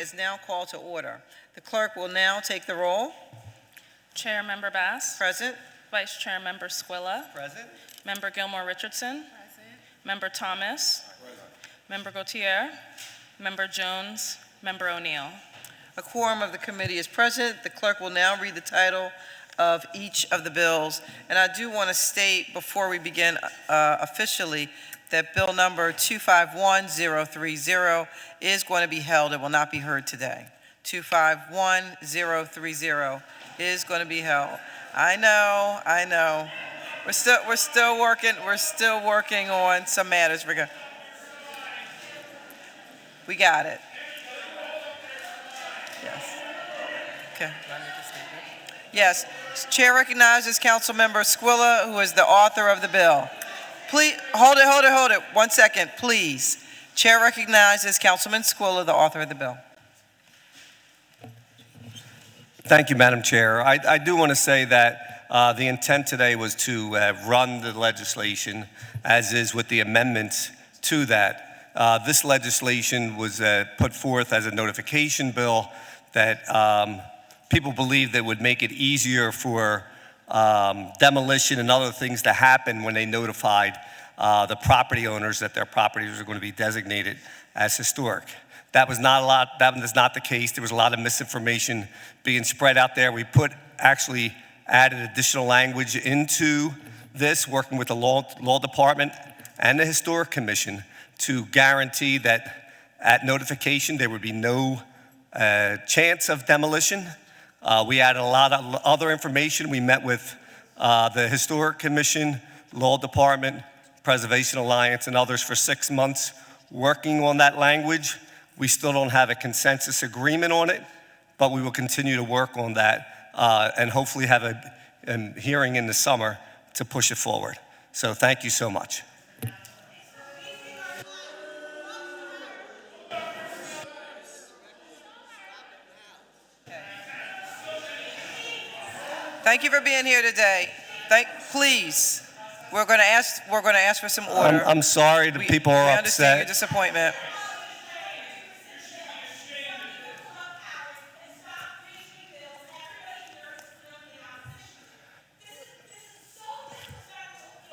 is now called to order. The clerk will now take the roll. Chair Member Bass. Present. Vice Chair Member Squilla. Present. Member Gilmore Richardson. Member Thomas. Member Gautier. Member Jones. Member O'Neill. A quorum of the committee is present. The clerk will now read the title of each of the bills. And I do want to state before we begin officially that bill number 251030 is going to be held. It will not be heard today. 251030 is going to be held. I know. We're still working on some matters. We got it. Yes. Okay. Yes. Chair recognizes Councilmember Squilla, who is the author of the bill. Please, hold it. 1 second, please. Chair recognizes Councilman Squilla, the author of the bill. Thank you, Madam Chair. I do want to say that the intent today was to run the legislation, as is with the amendments to that. This legislation was put forth as a notification bill that people believe that would make it easier for demolition and other things to happen when they notified the property owners that their properties are going to be designated as historic. That was not the case. There was a lot of misinformation being spread out there. We actually added additional language into this, working with the law department and the Historic Commission to guarantee that at notification there would be no chance of demolition. We added a lot of other information. We met with the Historic Commission, Law Department, Preservation Alliance, and others for 6 months working on that language. We still don't have a consensus agreement on it, but we will continue to work on that and hopefully have a hearing in the summer to push it forward. So thank you so much. Thank you for being here today. Please, we're going to ask for some order. I'm sorry the people are upset. We understand your upset. disappointment.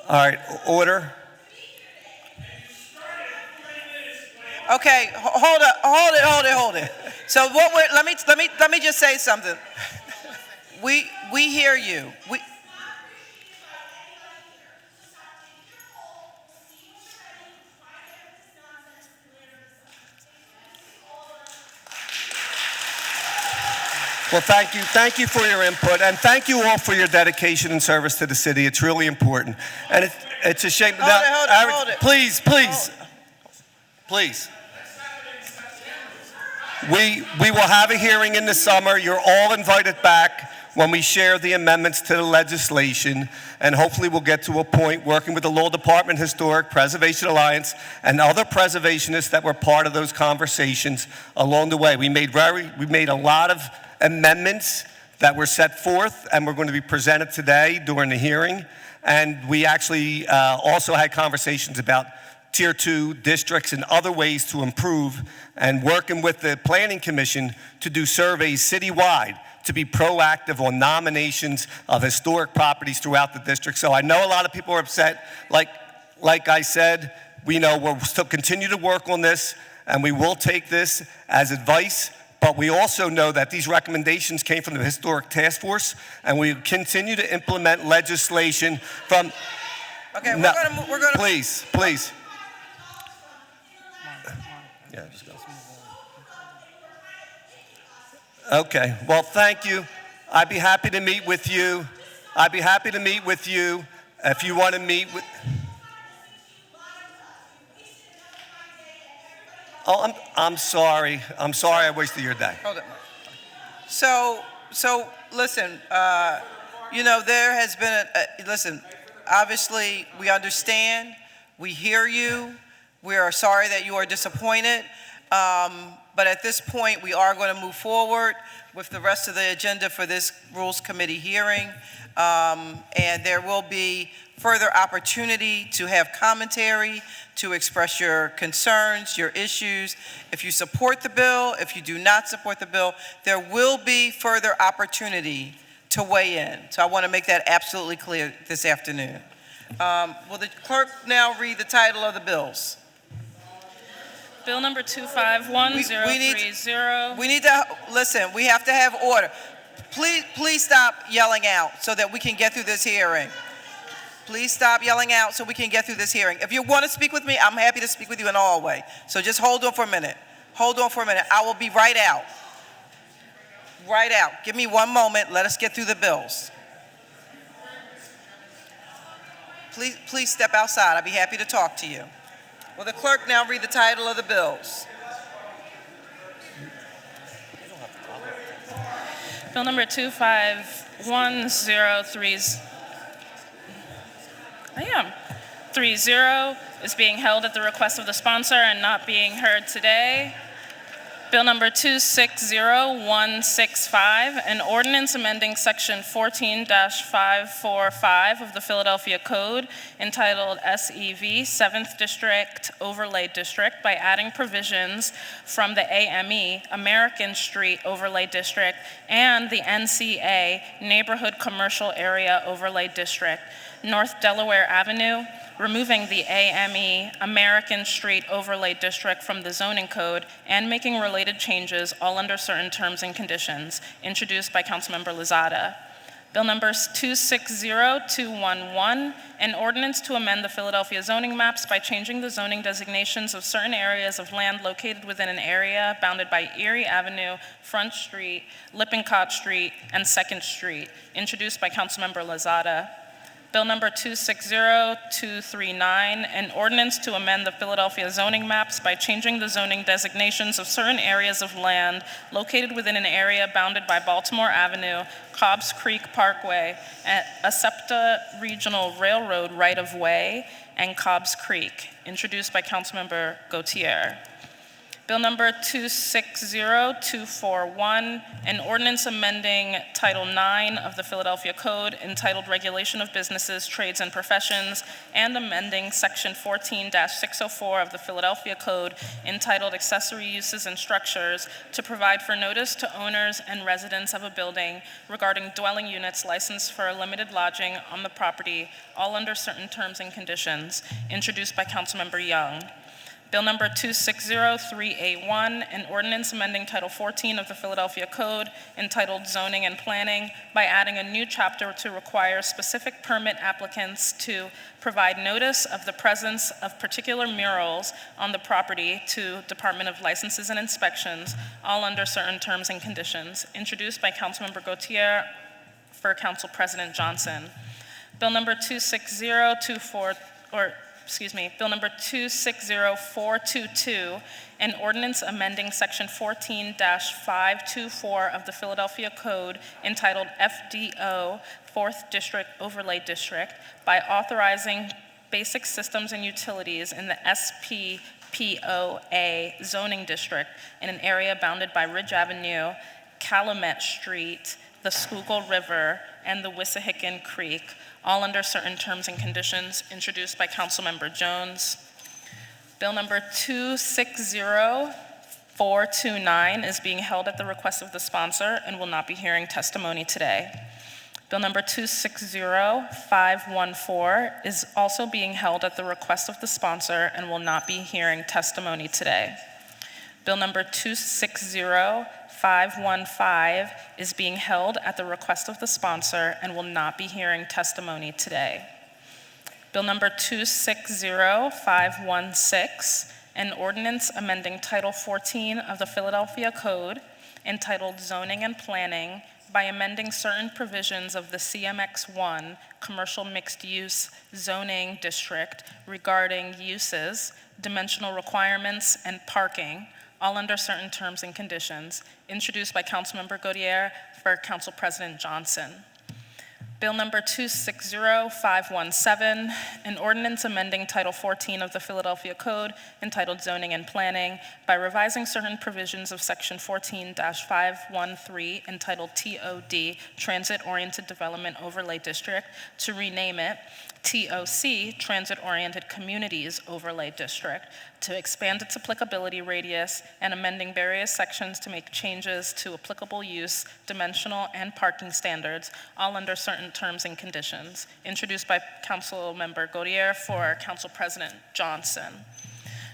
All right, order. Okay, hold it. So let me just say something. We hear you. Well, thank you for your input, and thank you all for your dedication and service to the city. It's really important, and it's a shame. Hold it. Please. We will have a hearing in the summer. You're all invited back when we share the amendments to the legislation, and hopefully we'll get to a point working with the Law Department, Historic Preservation Alliance, and other preservationists that were part of those conversations along the way. We made a lot of amendments that were set forth and were going to be presented today during the hearing. And we actually also had conversations about Tier 2 districts and other ways to improve, and working with the Planning Commission to do surveys citywide to be proactive on nominations of historic properties throughout the district. So I know a lot of people are upset. Like I said, we know we'll still continue to work on this, and we will take this as advice. But we also know that these recommendations came from the Historic Task Force, and we continue to implement legislation from. Okay, we're gonna. Please. Yeah, just go. Okay. Well, thank you. I'd be happy to meet with you. If you want to meet with. Oh, I'm sorry. I wasted your day. Hold it. So listen, there has been listen, obviously we understand, we hear you, We are sorry that you are disappointed, but at this point, we are going to move forward with the rest of the agenda for this Rules Committee hearing, and there will be further opportunity to have commentary, to express your concerns, your issues. If you support the bill, if you do not support the bill, there will be further opportunity to weigh in. So I want to make that absolutely clear this afternoon. Will the clerk now read the title of the bills? Bill number 251030. We need to, listen, we have to have order. Please stop yelling out so that we can get through this hearing. Please stop yelling out so we can get through this hearing. If you want to speak with me, I'm happy to speak with you in the hallway. So just hold on for a minute. Hold on for a minute. I will be right out. Right out. Give me one moment. Let us get through the bills. Please step outside. I'd be happy to talk to you. Will the clerk now read the title of the bills? Bill number 251030. 30 is being held at the request of the sponsor and not being heard today. Bill number 260165, an ordinance amending section 14-545 of the Philadelphia Code entitled SEV 7th District Overlay District by adding provisions from the AME American Street Overlay District and the NCA Neighborhood Commercial Area Overlay District, North Delaware Avenue, removing the AME American Street Overlay District from the zoning code and making related changes, all under certain terms and conditions, introduced by Councilmember Lozada. Bill number 260211, an ordinance to amend the Philadelphia zoning maps by changing the zoning designations of certain areas of land located within an area bounded by Erie Avenue, Front Street, Lippincott Street, and 2nd Street, introduced by Councilmember Lozada. Bill number 260239, an ordinance to amend the Philadelphia zoning maps by changing the zoning designations of certain areas of land located within an area bounded by Baltimore Avenue, Cobbs Creek Parkway, ASEPTA Regional Railroad right-of-way, and Cobbs Creek, introduced by Councilmember Gautier. Bill number 260241, an ordinance amending Title IX of the Philadelphia Code entitled Regulation of Businesses, Trades, and Professions, and amending Section 14-604 of the Philadelphia Code entitled Accessory Uses and Structures to provide for notice to owners and residents of a building regarding dwelling units licensed for limited lodging on the property, all under certain terms and conditions, introduced by Councilmember Young. Bill number 260381, an ordinance amending Title 14 of the Philadelphia Code entitled Zoning and Planning by adding a new chapter to require specific permit applicants to provide notice of the presence of particular murals on the property to Department of Licenses and Inspections, all under certain terms and conditions, introduced by Councilmember Gautier for Council President Johnson. Bill number 260422, an ordinance amending Section 14-524 of the Philadelphia Code entitled FDO, 4th District Overlay District, by authorizing basic systems and utilities in the SPPOA zoning district in an area bounded by Ridge Avenue, Calumet Street, the Schuylkill River, and the Wissahickon Creek, all under certain terms and conditions, introduced by Councilmember Jones. Bill number 260429 is being held at the request of the sponsor and will not be hearing testimony today. Bill number 260514 is also being held at the request of the sponsor and will not be hearing testimony today. Bill number 260515 is being held at the request of the sponsor and will not be hearing testimony today. Bill number 260516, an ordinance amending Title 14 of the Philadelphia Code entitled Zoning and Planning by amending certain provisions of the CMX-1 Commercial Mixed Use Zoning District regarding uses, dimensional requirements, and parking, all under certain terms and conditions, introduced by Councilmember Gautier for Council President Johnson. Bill number 260517, an ordinance amending Title 14 of the Philadelphia Code entitled Zoning and Planning by revising certain provisions of Section 14-513 entitled TOD, Transit Oriented Development Overlay District, to rename it TOC, Transit Oriented Communities Overlay District, to expand its applicability radius, and amending various sections to make changes to applicable use, dimensional, and parking standards, all under certain terms and conditions, introduced by Council Member Gautier for Council President Johnson.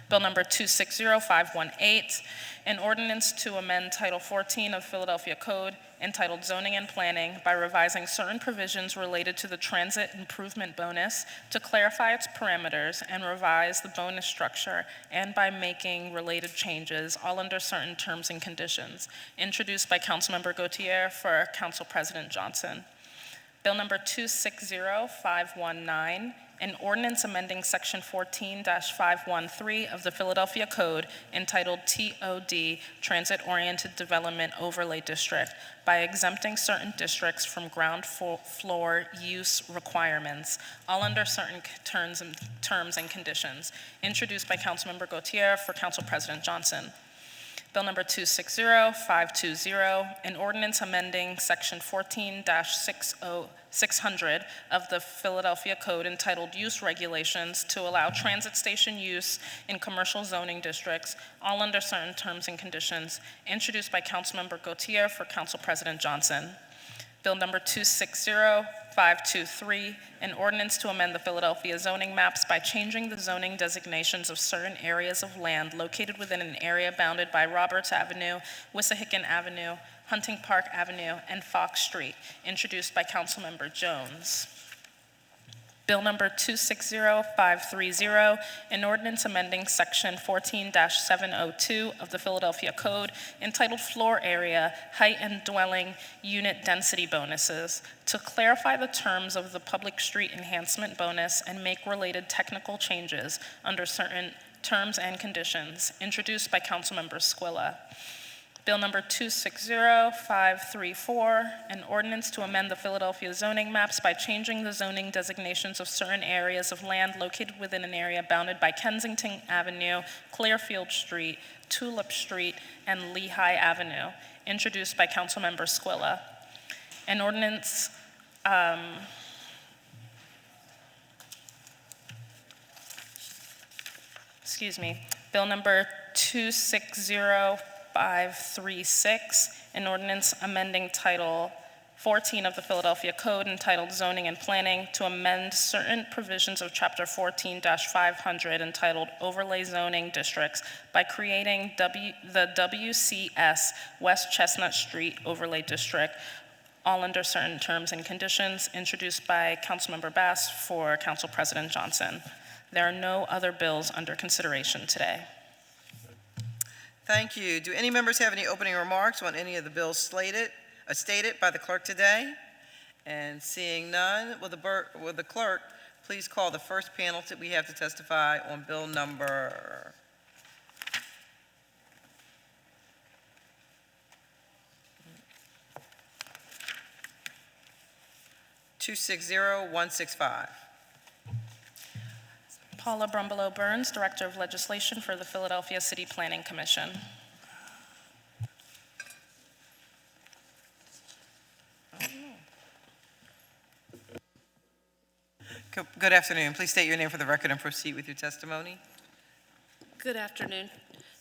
Bill number 260518, an ordinance to amend Title 14 of Philadelphia Code entitled Zoning and Planning by revising certain provisions related to the Transit Improvement Bonus to clarify its parameters and revise the bonus structure, and by making related changes, all under certain terms and conditions, introduced by Councilmember Gautier for Council President Johnson. Bill number 260519, an ordinance amending Section 14-513 of the Philadelphia Code entitled TOD, Transit Oriented Development Overlay District, by exempting certain districts from ground floor use requirements, all under certain terms and conditions, introduced by Councilmember Gautier for Council President Johnson. Bill number 260520, an ordinance amending Section 14-600 of the Philadelphia Code entitled Use Regulations to allow transit station use in commercial zoning districts, all under certain terms and conditions, introduced by Councilmember Gautier for Council President Johnson. Bill number 260523, an ordinance to amend the Philadelphia zoning maps by changing the zoning designations of certain areas of land located within an area bounded by Roberts Avenue, Wissahickon Avenue, Hunting Park Avenue, and Fox Street, introduced by Councilmember Jones. Bill number 260530, an ordinance amending Section 14-702 of the Philadelphia Code entitled Floor Area, Height and Dwelling Unit Density Bonuses to clarify the terms of the Public Street Enhancement Bonus and make related technical changes under certain terms and conditions, introduced by Councilmember Squilla. Bill number 260534, an ordinance to amend the Philadelphia zoning maps by changing the zoning designations of certain areas of land located within an area bounded by Kensington Avenue, Clearfield Street, Tulip Street, and Lehigh Avenue, introduced by Councilmember Squilla. An ordinance Bill number 260536, an ordinance amending Title 14 of the Philadelphia Code entitled Zoning and Planning to amend certain provisions of Chapter 14-500 entitled Overlay Zoning Districts by creating the WCS West Chestnut Street Overlay District, all under certain terms and conditions, introduced by Councilmember Bass for Council President Johnson. There are no other bills under consideration today. Thank you. Do any members have any opening remarks on any of the bills stated by the clerk today? And seeing none, will the clerk please call the first panel that we have to testify on bill number 260165. Paula Brumbelow Burns, Director of Legislation for the Philadelphia City Planning Commission. Good afternoon. Please state your name for the record and proceed with your testimony. Good afternoon,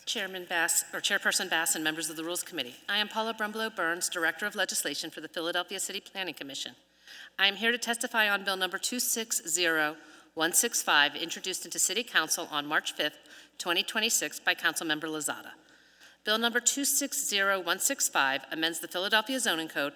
Chairman Bass, or Chairperson Bass, and members of the Rules Committee. I am Paula Brumbelow Burns, Director of Legislation for the Philadelphia City Planning Commission. I am here to testify on Bill number 260165, introduced into City Council on March 5th, 2026 by Councilmember Lozada. Bill number 260165 amends the Philadelphia Zoning Code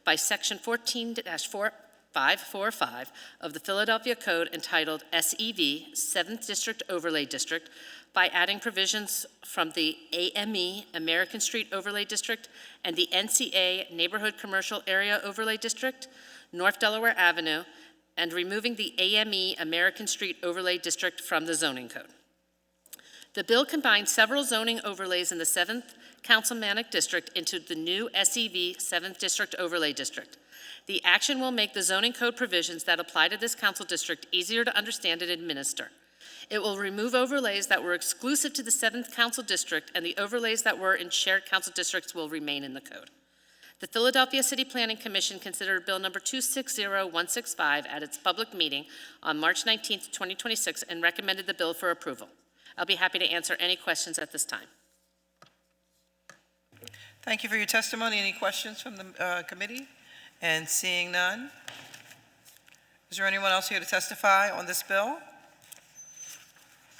by Section 14-545 of the Philadelphia Code entitled SEV, 7th District Overlay District, by adding provisions from the AME, American Street Overlay District, and the NCA, Neighborhood Commercial Area Overlay District, North Delaware Avenue, and removing the AME, American Street Overlay District from the zoning code. The bill combines several zoning overlays in the 7th Councilmanic District into the new SEV 7th District Overlay District. The action will make the zoning code provisions that apply to this council district easier to understand and administer. It will remove overlays that were exclusive to the 7th Council District, and the overlays that were in shared council districts will remain in the code. The Philadelphia City Planning Commission considered Bill Number 260165 at its public meeting on March 19, 2026, and recommended the bill for approval. I'll be happy to answer any questions at this time. Thank you for your testimony. Any questions from the committee? And seeing none, is there anyone else here to testify on this bill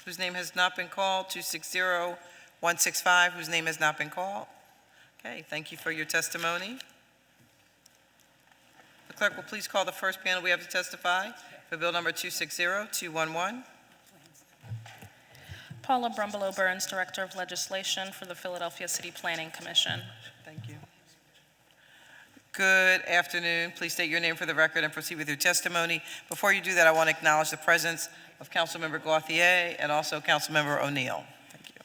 whose name has not been called? 260165, whose name has not been called? Okay, thank you for your testimony. The clerk will please call the first panel we have to testify for Bill Number 260211. Paula Brumbelow Burns, Director of Legislation for the Philadelphia City Planning Commission. Thank you. Good afternoon. Please state your name for the record and proceed with your testimony. Before you do that, I want to acknowledge the presence of Councilmember Gauthier and also Councilmember O'Neill. Thank you.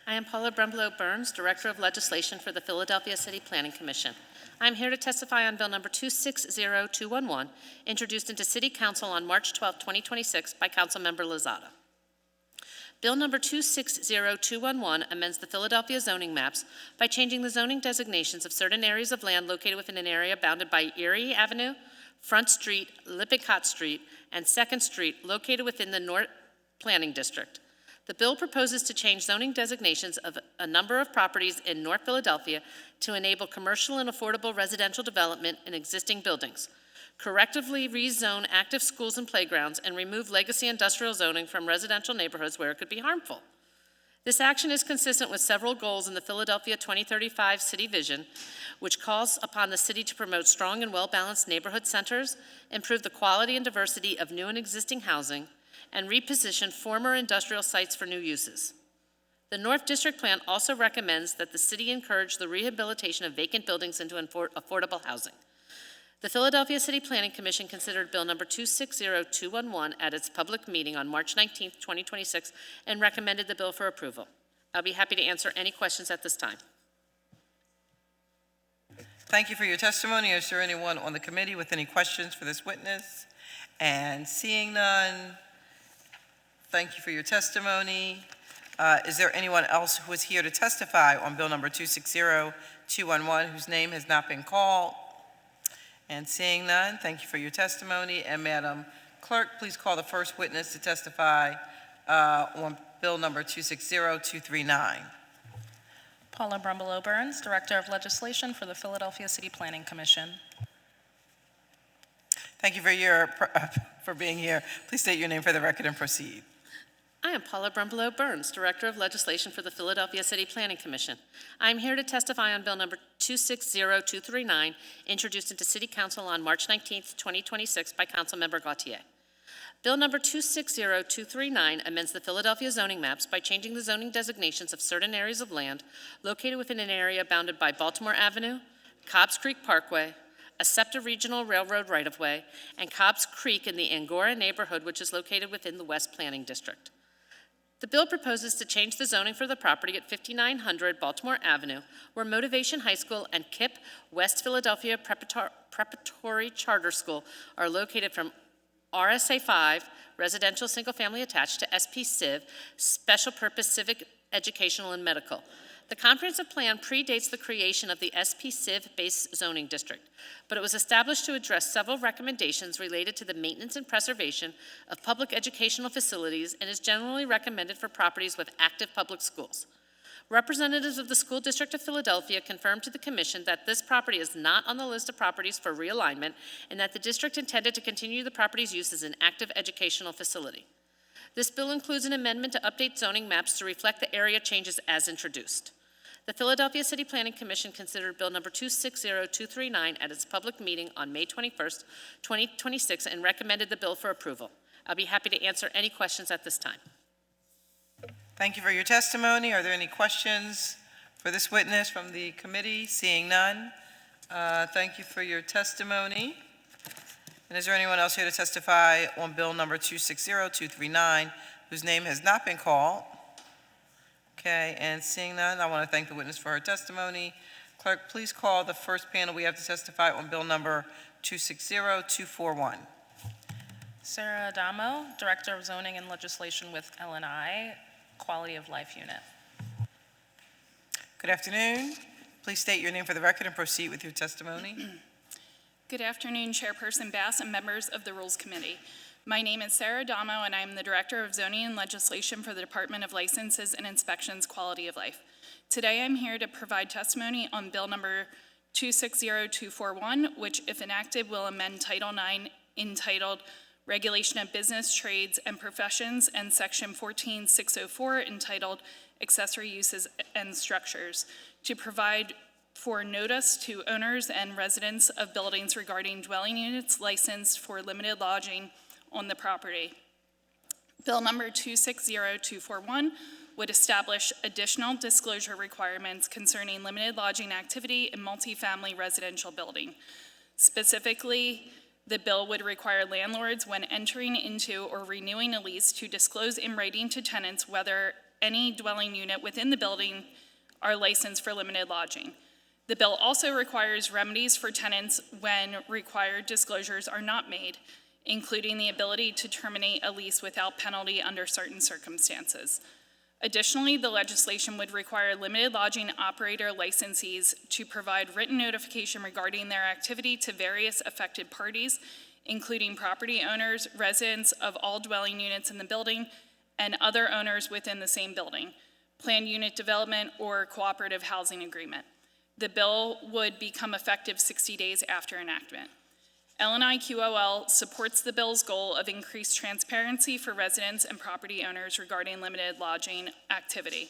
I am Paula Brumbelow Burns, Director of Legislation for the Philadelphia City Planning Commission. I'm here to testify on Bill Number 260211, introduced into City Council on March 12, 2026 by Councilmember Lozada. Bill Number 260211 amends the Philadelphia zoning maps by changing the zoning designations of certain areas of land located within an area bounded by Erie Avenue, Front Street, Lippincott Street, and 2nd Street located within the North Planning District. The bill proposes to change zoning designations of a number of properties in North Philadelphia to enable commercial and affordable residential development in existing buildings, correctively rezone active schools and playgrounds, and remove legacy industrial zoning from residential neighborhoods where it could be harmful. This action is consistent with several goals in the Philadelphia 2035 City Vision, which calls upon the city to promote strong and well-balanced neighborhood centers, improve the quality and diversity of new and existing housing, and reposition former industrial sites for new uses. The North District Plan also recommends that the city encourage the rehabilitation of vacant buildings into affordable housing. The Philadelphia City Planning Commission considered Bill Number 260211 at its public meeting on March 19, 2026, and recommended the bill for approval. I'll be happy to answer any questions at this time. Thank you for your testimony. Is there anyone on the committee with any questions for this witness? And seeing none, thank you for your testimony. Is there anyone else who is here to testify on Bill Number 260211 whose name has not been called? And seeing none, thank you for your testimony. And Madam Clerk, please call the first witness to testify on Bill Number 260239. Paula Brumbelow Burns, Director of Legislation for the Philadelphia City Planning Commission. Thank you for being here. Please state your name for the record and proceed. I am Paula Brumbelow Burns, Director of Legislation for the Philadelphia City Planning Commission. I am here to testify on Bill Number 260239, introduced into City Council on March 19, 2026 by Councilmember Gauthier. Bill Number 260239 amends the Philadelphia zoning maps by changing the zoning designations of certain areas of land located within an area bounded by Baltimore Avenue, Cobbs Creek Parkway, a SEPTA Regional Railroad right-of-way, and Cobbs Creek in the Angora neighborhood, which is located within the West Planning District. The bill proposes to change the zoning for the property at 5900 Baltimore Avenue, where Motivation High School and KIPP West Philadelphia Preparatory Charter School are located, from RSA 5, Residential Single Family Attached, to SP Civ, Special Purpose Civic, Educational, and Medical. The comprehensive plan predates the creation of the SP Civ-based zoning district, but it was established to address several recommendations related to the maintenance and preservation of public educational facilities, and is generally recommended for properties with active public schools. Representatives of the School District of Philadelphia confirmed to the Commission that this property is not on the list of properties for realignment, and that the district intended to continue the property's use as an active educational facility. This bill includes an amendment to update zoning maps to reflect the area changes as introduced. The Philadelphia City Planning Commission considered Bill Number 260239 at its public meeting on May 21st, 2026, and recommended the bill for approval. I'll be happy to answer any questions at this time. Thank you for your testimony. Are there any questions for this witness from the committee? Seeing none, thank you for your testimony. And is there anyone else here to testify on Bill Number 260239 whose name has not been called? Okay, and seeing none, I want to thank the witness for her testimony. Clerk, please call the first panel we have to testify on bill number 260241. Sarah Adamo, Director of Zoning and Legislation with LNI, Quality of Life Unit. Good afternoon. Please state your name for the record and proceed with your testimony. Good afternoon, Chairperson Bass and members of the Rules Committee. My name is Sarah Adamo, and I am the Director of Zoning and Legislation for the Department of Licenses and Inspections Quality of Life. Today, I'm here to provide testimony on Bill number 260241, which, if enacted, will amend Title IX entitled Regulation of Business, Trades, and Professions, and Section 14604 entitled Accessory Uses and Structures to provide for notice to owners and residents of buildings regarding dwelling units licensed for limited lodging on the property. Bill number 260241 would establish additional disclosure requirements concerning limited lodging activity in multifamily residential building. Specifically, the bill would require landlords, when entering into or renewing a lease, to disclose in writing to tenants whether any dwelling unit within the building are licensed for limited lodging. The bill also requires remedies for tenants when required disclosures are not made, including the ability to terminate a lease without penalty under certain circumstances. Additionally, the legislation would require limited lodging operator licensees to provide written notification regarding their activity to various affected parties, including property owners, residents of all dwelling units in the building, and other owners within the same building, planned unit development, or cooperative housing agreement. The bill would become effective 60 days after enactment. LNI QOL supports the bill's goal of increased transparency for residents and property owners regarding limited lodging activity.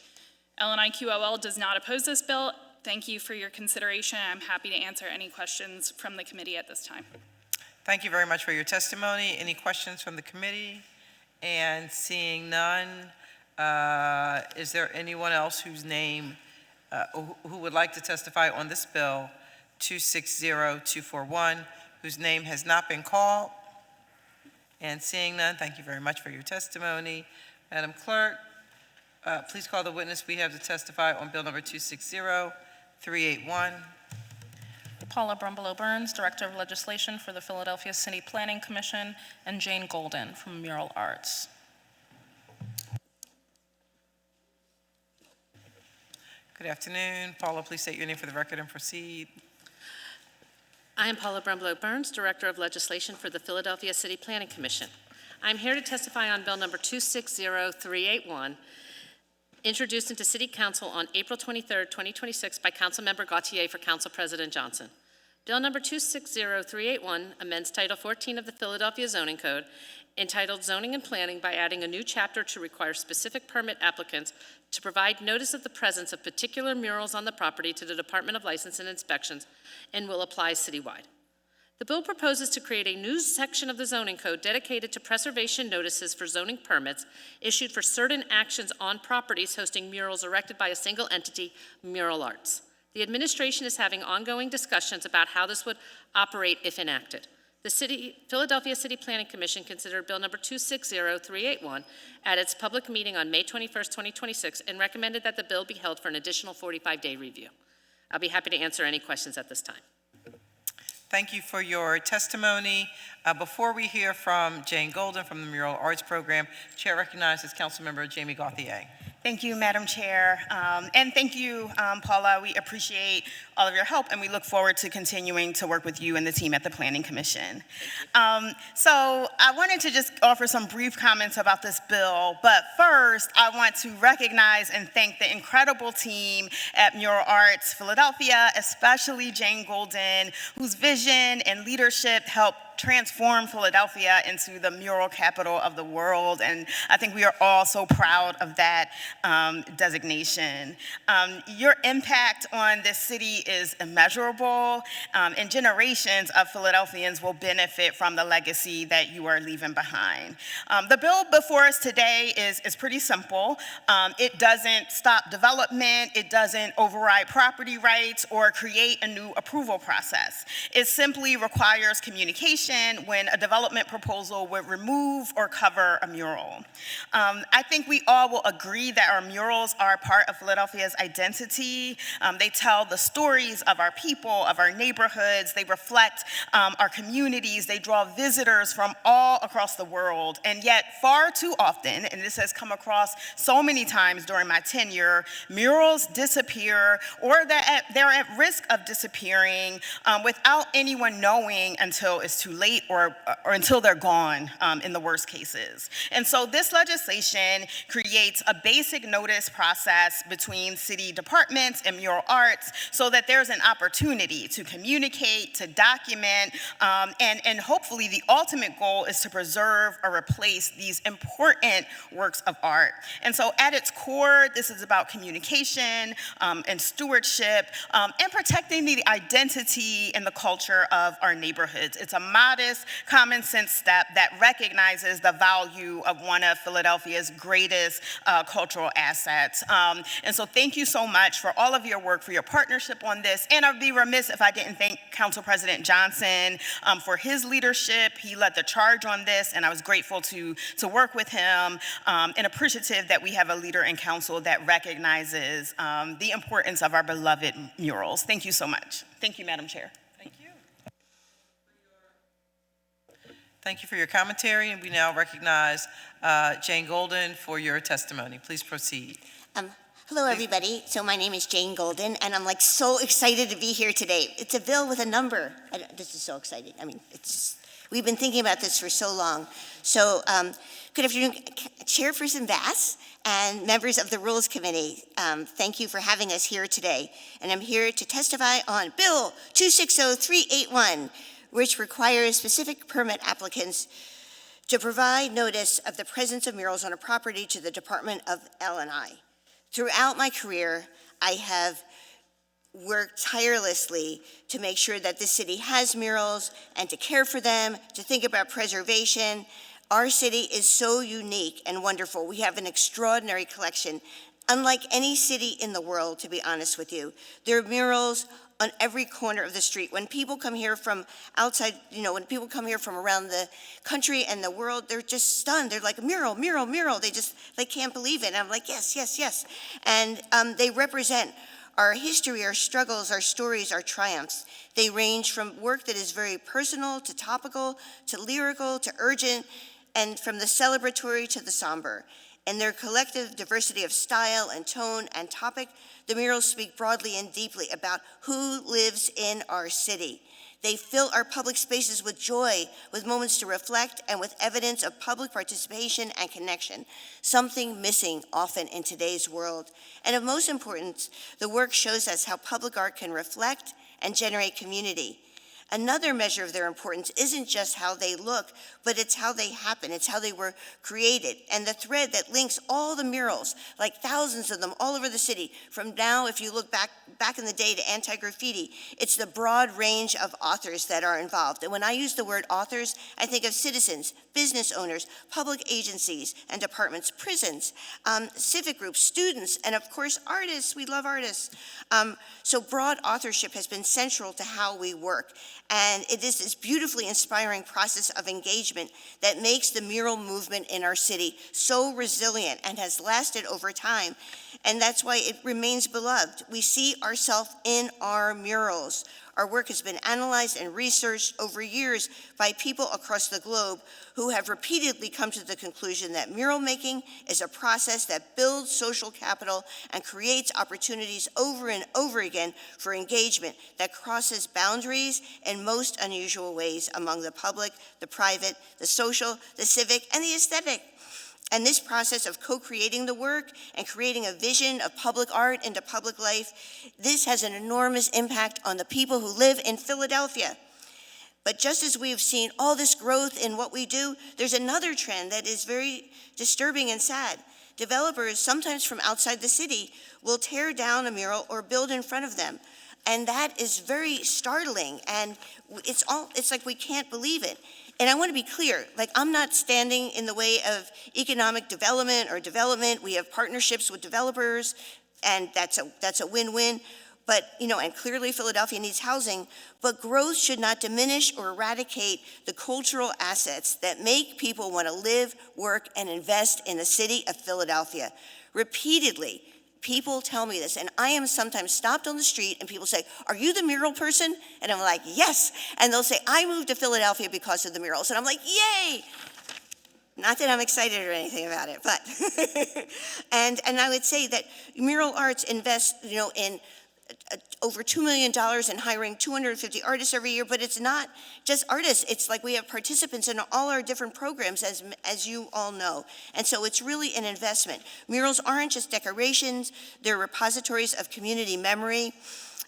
LNI QOL does not oppose this bill. Thank you for your consideration. I'm happy to answer any questions from the committee at this time. Thank you very much for your testimony. Any questions from the committee? And seeing none, is there anyone else whose name, who would like to testify on this bill, 260241, whose name has not been called? And seeing none, thank you very much for your testimony. Madam Clerk, please call the witness we have to testify on bill number 260381. Paula Brumbelow Burns, Director of Legislation for the Philadelphia City Planning Commission, and Jane Golden from Mural Arts. Good afternoon. Paula, please state your name for the record and proceed. I am Paula Brumbelow Burns, Director of Legislation for the Philadelphia City Planning Commission. I'm here to testify on Bill number 260381, introduced into City Council on April 23, 2026 by Councilmember Gautier for Council President Johnson. Bill number 260381 amends Title 14 of the Philadelphia Zoning Code, entitled Zoning and Planning, by adding a new chapter to require specific permit applicants to provide notice of the presence of particular murals on the property to the Department of License and Inspections, and will apply citywide. The bill proposes to create a new section of the zoning code dedicated to preservation notices for zoning permits issued for certain actions on properties hosting murals erected by a single entity, Mural Arts. The administration is having ongoing discussions about how this would operate if enacted. The Philadelphia City Planning Commission considered Bill number 260381 at its public meeting on May 21st, 2026, and recommended that the bill be held for an additional 45-day review. I'll be happy to answer any questions at this time. Thank you for your testimony. Before we hear from Jane Golden from the Mural Arts Program, Chair recognizes Councilmember Jamie Gauthier. Thank you, Madam Chair. And thank you, Paula. We appreciate all of your help, and we look forward to continuing to work with you and the team at the Planning Commission. So I wanted to just offer some brief comments about this bill, but first I want to recognize and thank the incredible team at Mural Arts Philadelphia, especially Jane Golden, whose vision and leadership helped transform Philadelphia into the mural capital of the world, and I think we are all so proud of that designation. Your impact on this city is immeasurable, and generations of Philadelphians will benefit from the legacy that you are leaving behind. The bill before us today is pretty simple. It doesn't stop development, it doesn't override property rights or create a new approval process. It simply requires communication consideration when a development proposal would remove or cover a mural. I think we all will agree that our murals are part of Philadelphia's identity. They tell the stories of our people, of our neighborhoods. They reflect our communities. They draw visitors from all across the world. And yet, far too often, and this has come across so many times during my tenure, murals disappear or they're at risk of disappearing without anyone knowing until it's too late or until they're gone in the worst cases. And so this legislation creates a basic notice process between city departments and mural arts so that there's an opportunity to communicate, to document, and hopefully the ultimate goal is to preserve or replace these important works of art. And so at its core, this is about communication and stewardship and protecting the identity and the culture of our neighborhoods. It's a modest, common sense step that recognizes the value of one of Philadelphia's greatest cultural assets. And so thank you so much for all of your work, for your partnership on this. And I'd be remiss if I didn't thank Council President Johnson for his leadership. He led the charge on this, and I was grateful to work with him and appreciative that we have a leader in council that recognizes the importance of our beloved murals. Thank you so much. Thank you, Madam Chair. Thank you. Thank you for your commentary, and we now recognize Jane Golden for your testimony. Please proceed. Hello, everybody. So my name is Jane Golden, and I'm so excited to be here today. It's a bill with a number. This is so exciting. I mean, we've been thinking about this for so long. So good afternoon, Chairperson Bass and members of the Rules Committee. Thank you for having us here today. And I'm here to testify on Bill 260381, which requires specific permit applicants to provide notice of the presence of murals on a property to the Department of L&I. Throughout my career, I have worked tirelessly to make sure that the city has murals and to care for them, to think about preservation. Our city is so unique and wonderful. We have an extraordinary collection, unlike any city in the world, to be honest with you. There are murals on every corner of the street. When people come here from outside, when people come here from around the country and the world, they're just stunned. They're like, mural, mural, mural. They can't believe it. And I'm like, yes, yes, yes. And they represent our history, our struggles, our stories, our triumphs. They range from work that is very personal to topical to lyrical to urgent, and from the celebratory to the somber. In their collective diversity of style and tone and topic, the murals speak broadly and deeply about who lives in our city. They fill our public spaces with joy, with moments to reflect, and with evidence of public participation and connection, something missing often in today's world. And of most importance, the work shows us how public art can reflect and generate community. Another measure of their importance isn't just how they look, but it's how they happen. It's how they were created. And the thread that links all the murals, like thousands of them all over the city, from now, if you look back in the day to anti-graffiti, it's the broad range of authors that are involved. And when I use the word authors, I think of citizens, business owners, public agencies and departments, prisons, civic groups, students, and of course, artists. We love artists. So broad authorship has been central to how we work. And it is this beautifully inspiring process of engagement that makes the mural movement in our city so resilient and has lasted over time. And that's why it remains beloved. We see ourselves in our murals. Our work has been analyzed and researched over years by people across the globe who have repeatedly come to the conclusion that mural making is a process that builds social capital and creates opportunities over and over again for engagement that crosses boundaries in most unusual ways among the public, the private, the social, the civic, and the aesthetic. And this process of co-creating the work and creating a vision of public art into public life, this has an enormous impact on the people who live in Philadelphia. But just as we have seen all this growth in what we do, there's another trend that is very disturbing and sad. Developers, sometimes from outside the city, will tear down a mural or build in front of them. And that is very startling, and it's like we can't believe it. And I want to be clear, I'm not standing in the way of economic development or development. We have partnerships with developers, and that's a win-win. But, and clearly Philadelphia needs housing, but growth should not diminish or eradicate the cultural assets that make people want to live, work, and invest in the city of Philadelphia. Repeatedly, people tell me this, and I am sometimes stopped on the street and people say, "Are you the mural person?" And I'm like, "Yes." And they'll say, "I moved to Philadelphia because of the murals." And I'm like, "Yay!" Not that I'm excited or anything about it, but, and I would say that Mural Arts invests, in over $2 million in hiring 250 artists every year, but it's not just artists. It's like we have participants in all our different programs, as you all know. And so it's really an investment. Murals aren't just decorations, they're repositories of community memory.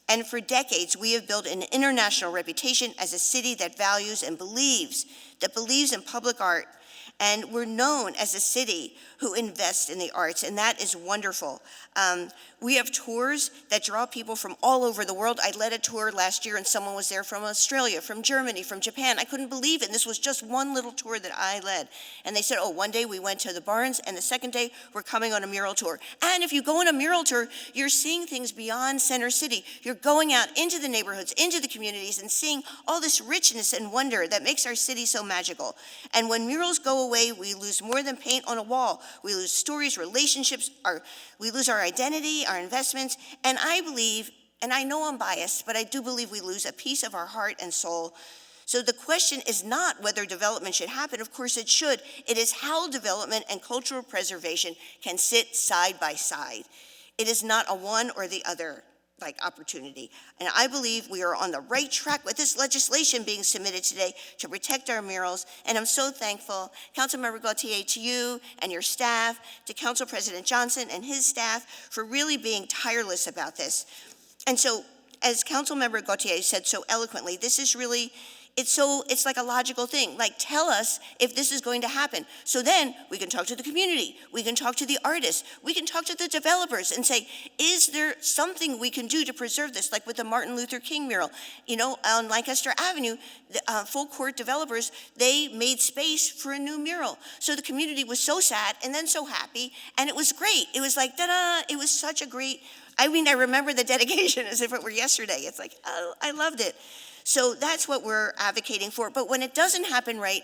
And for decades, we have built an international reputation as a city that values and believes in public art. And we're known as a city who invests in the arts, and that is wonderful. We have tours that draw people from all over the world. I led a tour last year, and someone was there from Australia, from Germany, from Japan. I couldn't believe it. And this was just one little tour that I led. And they said, "Oh, one day we went to the Barnes, and the second day we're coming on a mural tour." And if you go on a mural tour, you're seeing things beyond Center City. You're going out into the neighborhoods, into the communities, and seeing all this richness and wonder that makes our city so magical. And when murals go away, we lose more than paint on a wall. We lose stories, relationships, we lose our identity, our investments, and I believe, and I know I'm biased, but I do believe we lose a piece of our heart and soul. So the question is not whether development should happen. Of course it should. It is how development and cultural preservation can sit side by side. It is not a one or the other opportunity. And I believe we are on the right track with this legislation being submitted today to protect our murals. And I'm so thankful, Councilmember Gautier, to you and your staff, to Council President Johnson and his staff for really being tireless about this. And so, as Councilmember Gautier said so eloquently, this is really, it's like a logical thing. Tell us if this is going to happen. So then we can talk to the community, we can talk to the artists, we can talk to the developers and say, is there something we can do to preserve this? Like with the Martin Luther King mural, on Lancaster Avenue, the Full Court developers, they made space for a new mural. So the community was so sad and then so happy, and it was great. It was like, ta-da, it was such a great, I remember the dedication as if it were yesterday. It's like, oh, I loved it. So that's what we're advocating for. But when it doesn't happen right,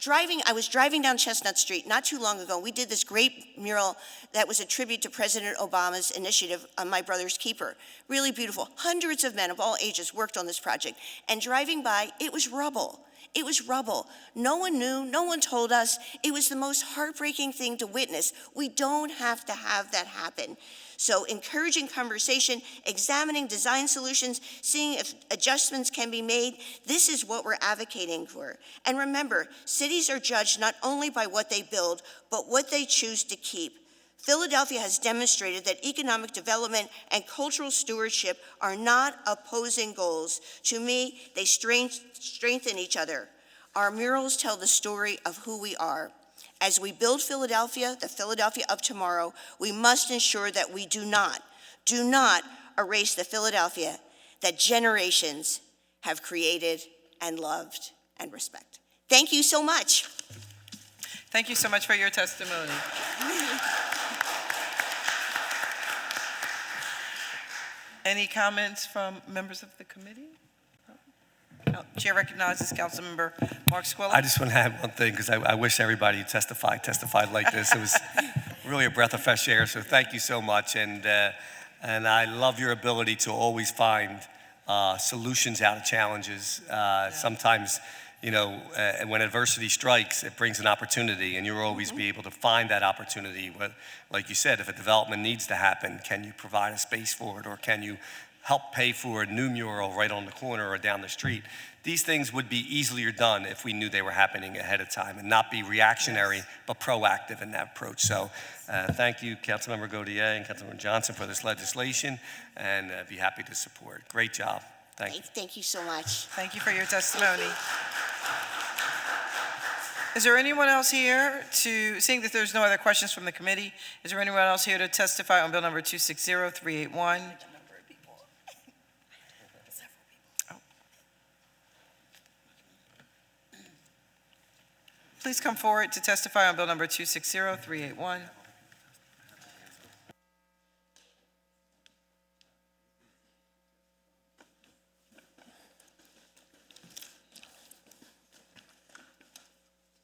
I was driving down Chestnut Street not too long ago. We did this great mural that was a tribute to President Obama's initiative, My Brother's Keeper. Really beautiful. Hundreds of men of all ages worked on this project. And driving by, it was rubble. It was rubble. No one knew, no one told us. It was the most heartbreaking thing to witness. We don't have to have that happen. So encouraging conversation, examining design solutions, seeing if adjustments can be made, this is what we're advocating for. And remember, cities are judged not only by what they build, but what they choose to keep. Philadelphia has demonstrated that economic development and cultural stewardship are not opposing goals. To me, they strengthen each other. Our murals tell the story of who we are. As we build Philadelphia, the Philadelphia of tomorrow, we must ensure that we do not erase the Philadelphia that generations have created and loved and respect. Thank you so much. Thank you so much for your testimony. Any comments from members of the committee? Chair recognizes Councilmember Mark Squilla. I just want to add one thing, because I wish everybody who testified like this. It was really a breath of fresh air, so thank you so much. And I love your ability to always find solutions out of challenges. Sometimes, when adversity strikes, it brings an opportunity, and you'll always be able to find that opportunity. Like you said, if a development needs to happen, can you provide a space for it, or can you help pay for a new mural right on the corner or down the street? These things would be easier done if we knew they were happening ahead of time and not be reactionary, but proactive in that approach. So thank you, Councilmember Gautier and Councilmember Johnson, for this legislation, and be happy to support. Great job. Thank you. Thank you so much. Thank you for your testimony. Is there anyone else here seeing that there's no other questions from the committee, is there anyone else here to testify on bill number 260381? Please come forward to testify on bill number 260381.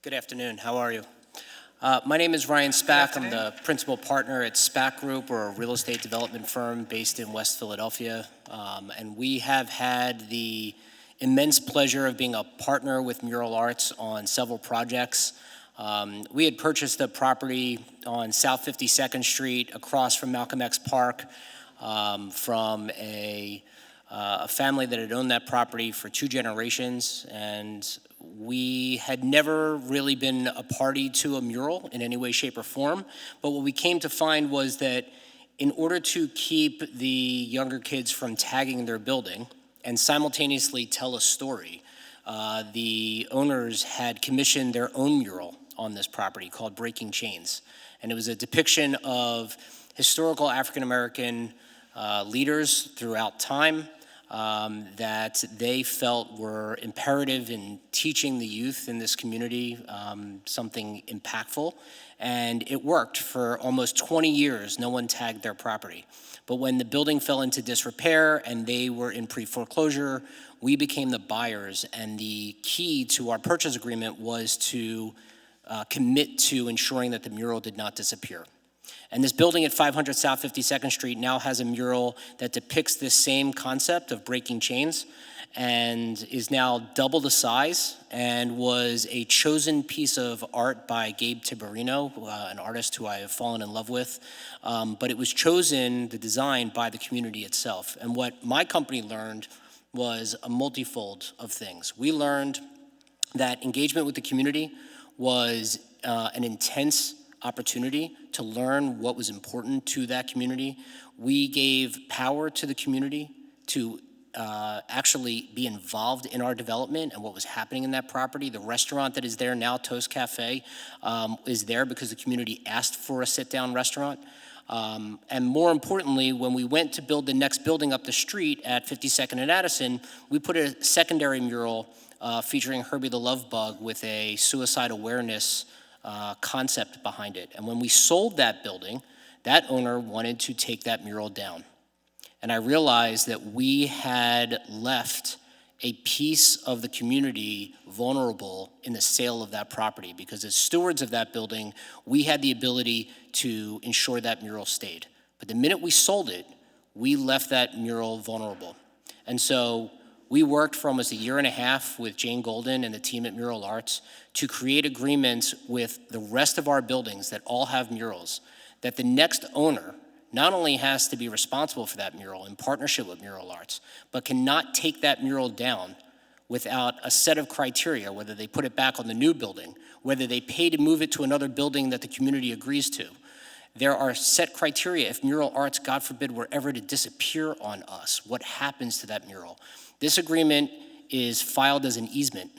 Good afternoon. How are you? My name is Ryan Spack. I'm the principal partner at Spack Group. We're a real estate development firm based in West Philadelphia. And we have had the immense pleasure of being a partner with Mural Arts on several projects. We had purchased a property on South 52nd Street across from Malcolm X Park from a family that had owned that property for 2 generations, and we had never really been a party to a mural in any way, shape, or form. But what we came to find was that in order to keep the younger kids from tagging their building and simultaneously tell a story, the owners had commissioned their own mural on this property called Breaking Chains. And it was a depiction of historical African-American leaders throughout time that they felt were imperative in teaching the youth in this community something impactful. And it worked for almost 20 years. No one tagged their property. But when the building fell into disrepair and they were in pre-foreclosure, we became the buyers. And the key to our purchase agreement was to commit to ensuring that the mural did not disappear. And this building at 500 South 52nd Street now has a mural that depicts this same concept of breaking chains and is now double the size and was a chosen piece of art by Gabe Tiberino, an artist who I have fallen in love with. But it was chosen, the design, by the community itself. And what my company learned was a multifold of things. We learned that engagement with the community was an intense opportunity to learn what was important to that community. We gave power to the community to actually be involved in our development and what was happening in that property. The restaurant that is there now, Toast Cafe, is there because the community asked for a sit-down restaurant. And more importantly, when we went to build the next building up the street at 52nd and Addison, we put a secondary mural featuring Herbie the Love Bug with a suicide awareness concept behind it. And when we sold that building, that owner wanted to take that mural down. And I realized that we had left a piece of the community vulnerable in the sale of that property, because as stewards of that building, we had the ability to ensure that mural stayed. But the minute we sold it, we left that mural vulnerable. And so we worked for almost a year and a half with Jane Golden and the team at Mural Arts to create agreements with the rest of our buildings that all have murals, that the next owner not only has to be responsible for that mural in partnership with Mural Arts, but cannot take that mural down without a set of criteria, whether they put it back on the new building, whether they pay to move it to another building that the community agrees to. There are set criteria. If Mural Arts, God forbid, were ever to disappear on us, what happens to that mural? This agreement is filed as an easement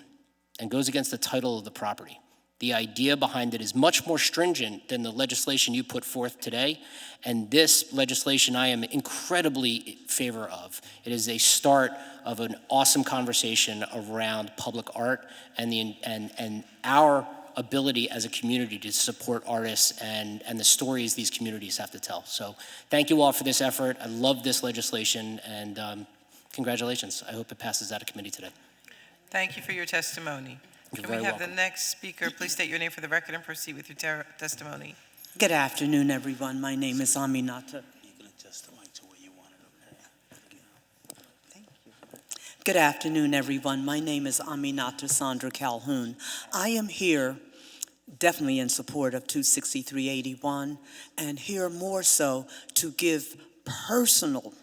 and goes against the title of the property. The idea behind it is much more stringent than the legislation you put forth today, and this legislation I am incredibly in favor of. It is a start of an awesome conversation around public art and our ability as a community to support artists and the stories these communities have to tell. So thank you all for this effort. I love this legislation, and congratulations. I hope it passes out of committee today. Thank you for your testimony. You're Can we very have the welcome. next speaker please state your name for the record and proceed with your testimony? Good afternoon, everyone. My name is Aminata. Good afternoon, everyone. My name is Aminata Sandra Calhoun. I am here definitely in support of 26381, and here more so to give personal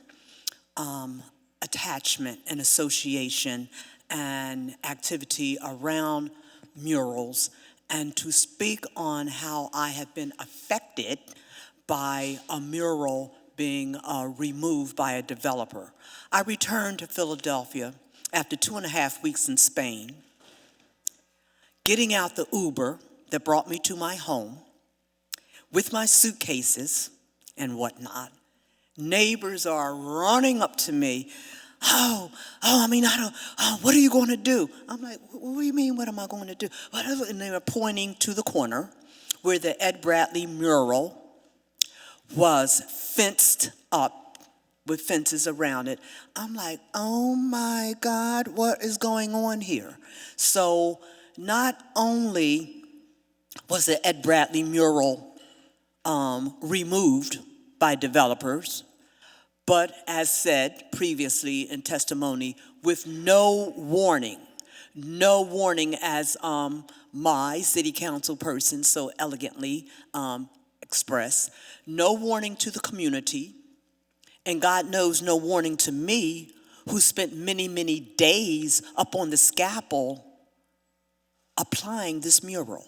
attachment and association and activity around murals, and to speak on how I have been affected by a mural being removed by a developer. I returned to Philadelphia after 2.5 weeks in Spain, getting out the Uber that brought me to my home with my suitcases and whatnot. Neighbors are running up to me. What are you going to do? I'm like, what do you mean, what am I going to do? And they were pointing to the corner where the Ed Bradley mural was fenced up with fences around it. I'm like, oh my God, what is going on here? So not only was the Ed Bradley mural removed by developers, but as said previously in testimony, with no warning as my city council person so elegantly expressed, no warning to the community, and God knows no warning to me, who spent many, many days up on the scaffold applying this mural.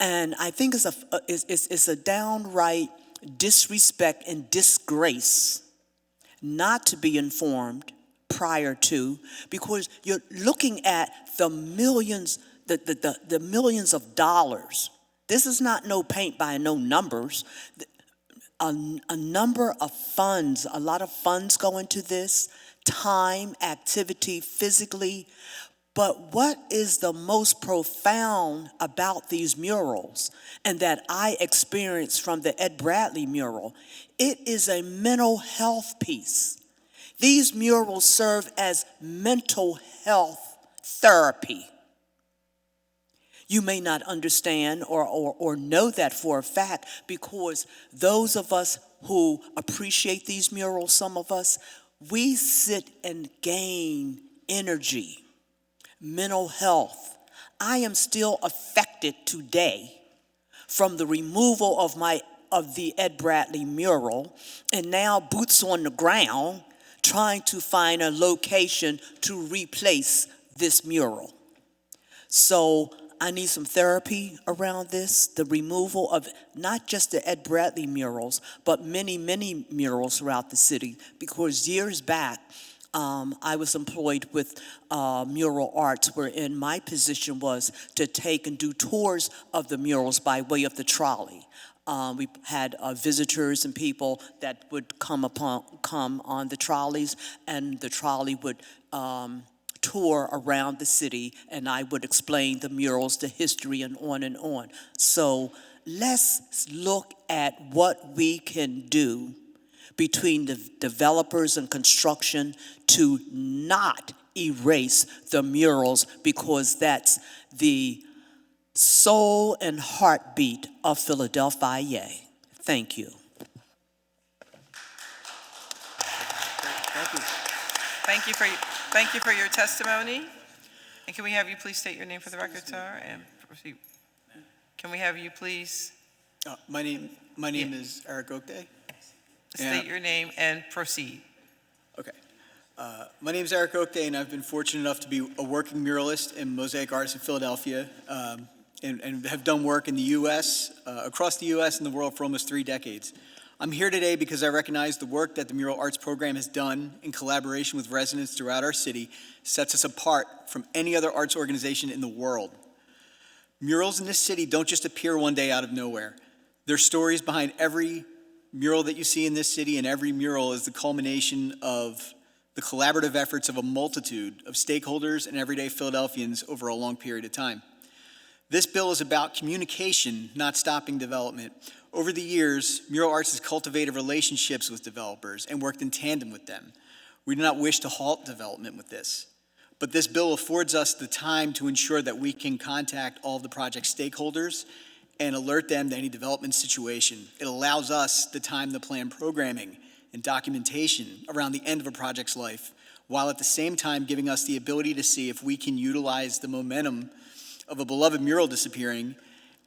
And I think it's a downright disrespect and disgrace not to be informed prior to, because you're looking at the millions, the millions of dollars. This is not no paint by no numbers. A number of funds, a lot of funds go into this, time, activity, physically. But what is the most profound about these murals, and that I experienced from the Ed Bradley mural? It is a mental health piece. These murals serve as mental health therapy. You may not understand or know that for a fact, because those of us who appreciate these murals, some of us, we sit and gain energy, mental health. I am still affected today from the removal of the Ed Bradley mural, and now boots on the ground trying to find a location to replace this mural. So I need some therapy around this, the removal of not just the Ed Bradley murals, but many, many murals throughout the city. Because years back, I was employed with Mural Arts, wherein my position was to take and do tours of the murals by way of the trolley. We had visitors and people that would come on the trolleys, and the trolley would tour around the city, and I would explain the murals, the history, and on and on. So let's look at what we can do between the developers and construction to not erase the murals, because that's the soul and heartbeat of Philadelphia. Thank you. Thank you for your testimony. And can we have you please state your name for the record, sir, and proceed? Can we have you please My name is Eric Oakday. state your name and proceed? Okay. My name is Eric Oakday, and I've been fortunate enough to be a working muralist and mosaic artist in Philadelphia, and have done work in the U.S., across the U.S. and the world for almost 3 decades. I'm here today because I recognize the work that the Mural Arts Program has done in collaboration with residents throughout our city sets us apart from any other arts organization in the world. Murals in this city don't just appear one day out of nowhere. There's stories behind every mural that you see in this city, and every mural is the culmination of the collaborative efforts of a multitude of stakeholders and everyday Philadelphians over a long period of time. This bill is about communication, not stopping development. Over the years, Mural Arts has cultivated relationships with developers and worked in tandem with them. We do not wish to halt development with this, but this bill affords us the time to ensure that we can contact all of the project stakeholders and alert them to any development situation. It allows us the time to plan programming and documentation around the end of a project's life, while at the same time giving us the ability to see if we can utilize the momentum of a beloved mural disappearing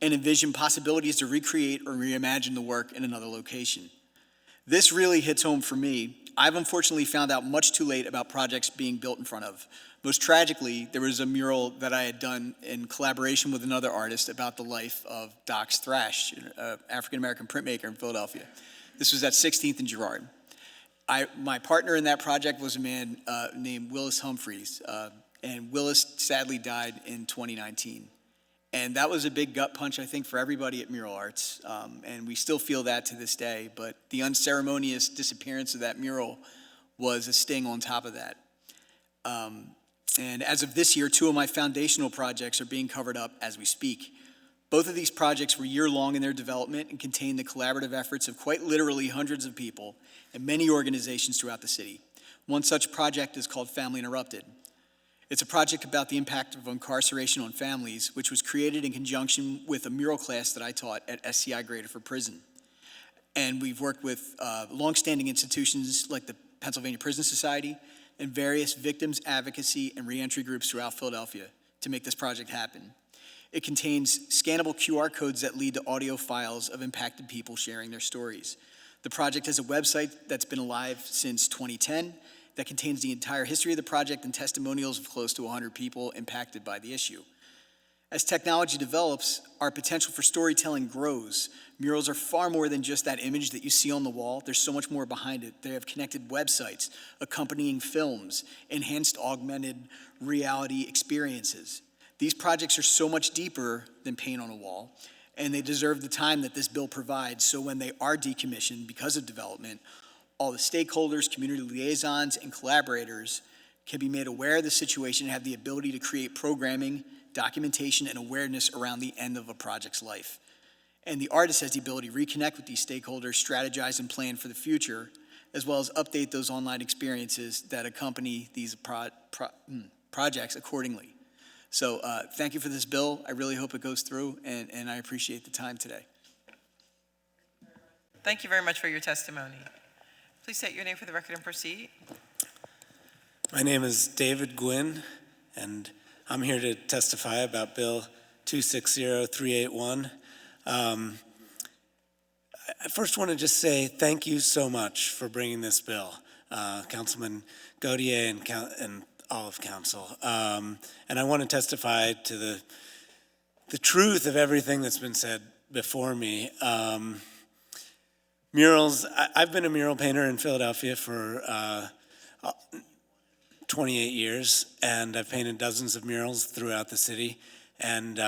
and envision possibilities to recreate or reimagine the work in another location. This really hits home for me. I've unfortunately found out much too late about projects being built in front of. Most tragically, there was a mural that I had done in collaboration with another artist about the life of Dox Thrash, an African-American printmaker in Philadelphia. This was at 16th and Girard. My partner in that project was a man named Willis Humphreys, and Willis sadly died in 2019. And that was a big gut punch, I think, for everybody at Mural Arts, and we still feel that to this day, but the unceremonious disappearance of that mural was a sting on top of that. And as of this year, 2 of my foundational projects are being covered up as we speak. Both of these projects were year-long in their development and contain the collaborative efforts of quite literally hundreds of people and many organizations throughout the city. One such project is called Family Interrupted. It's a project about the impact of incarceration on families, which was created in conjunction with a mural class that I taught at SCI Greater for Prison. And we've worked with longstanding institutions like the Pennsylvania Prison Society and various victims advocacy and reentry groups throughout Philadelphia to make this project happen. It contains scannable QR codes that lead to audio files of impacted people sharing their stories. The project has a website that's been alive since 2010 that contains the entire history of the project and testimonials of close to 100 people impacted by the issue. As technology develops, our potential for storytelling grows. Murals are far more than just that image that you see on the wall. There's so much more behind it. They have connected websites, accompanying films, enhanced augmented reality experiences. These projects are so much deeper than paint on a wall, and they deserve the time that this bill provides, so when they are decommissioned because of development, all the stakeholders, community liaisons, and collaborators can be made aware of the situation and have the ability to create programming, documentation, and awareness around the end of a project's life. And the artist has the ability to reconnect with these stakeholders, strategize and plan for the future, as well as update those online experiences that accompany these projects accordingly. So thank you for this bill. I really hope it goes through, and I appreciate the time today. Thank you very much for your testimony. Please state your name for the record and proceed. My name is David Gwynn, and I'm here to testify about Bill 260381. I first want to just say thank you so much for bringing this bill, Councilman Gautier and all of council. And I want to testify to the truth of everything that's been said before me. Murals, I've been a mural painter in Philadelphia for 28 years, and I've painted dozens of murals throughout the city. And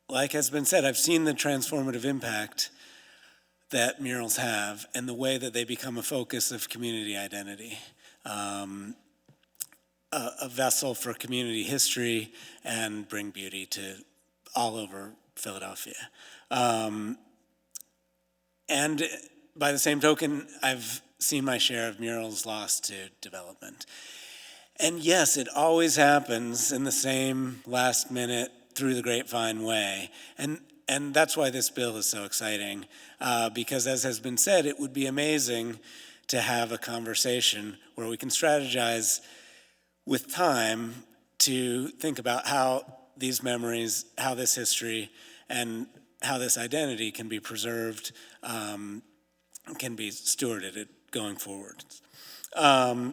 like has been said, I've seen the transformative impact that murals have and the way that they become a focus of community identity, a vessel for community history, and bring beauty to all over Philadelphia. And by the same token, I've seen my share of murals lost to development. And yes, it always happens in the same last minute, through the grapevine way. And that's why this bill is so exciting, because as has been said, it would be amazing to have a conversation where we can strategize with time to think about how these memories, how this history, and how this identity can be preserved, can be stewarded going forward.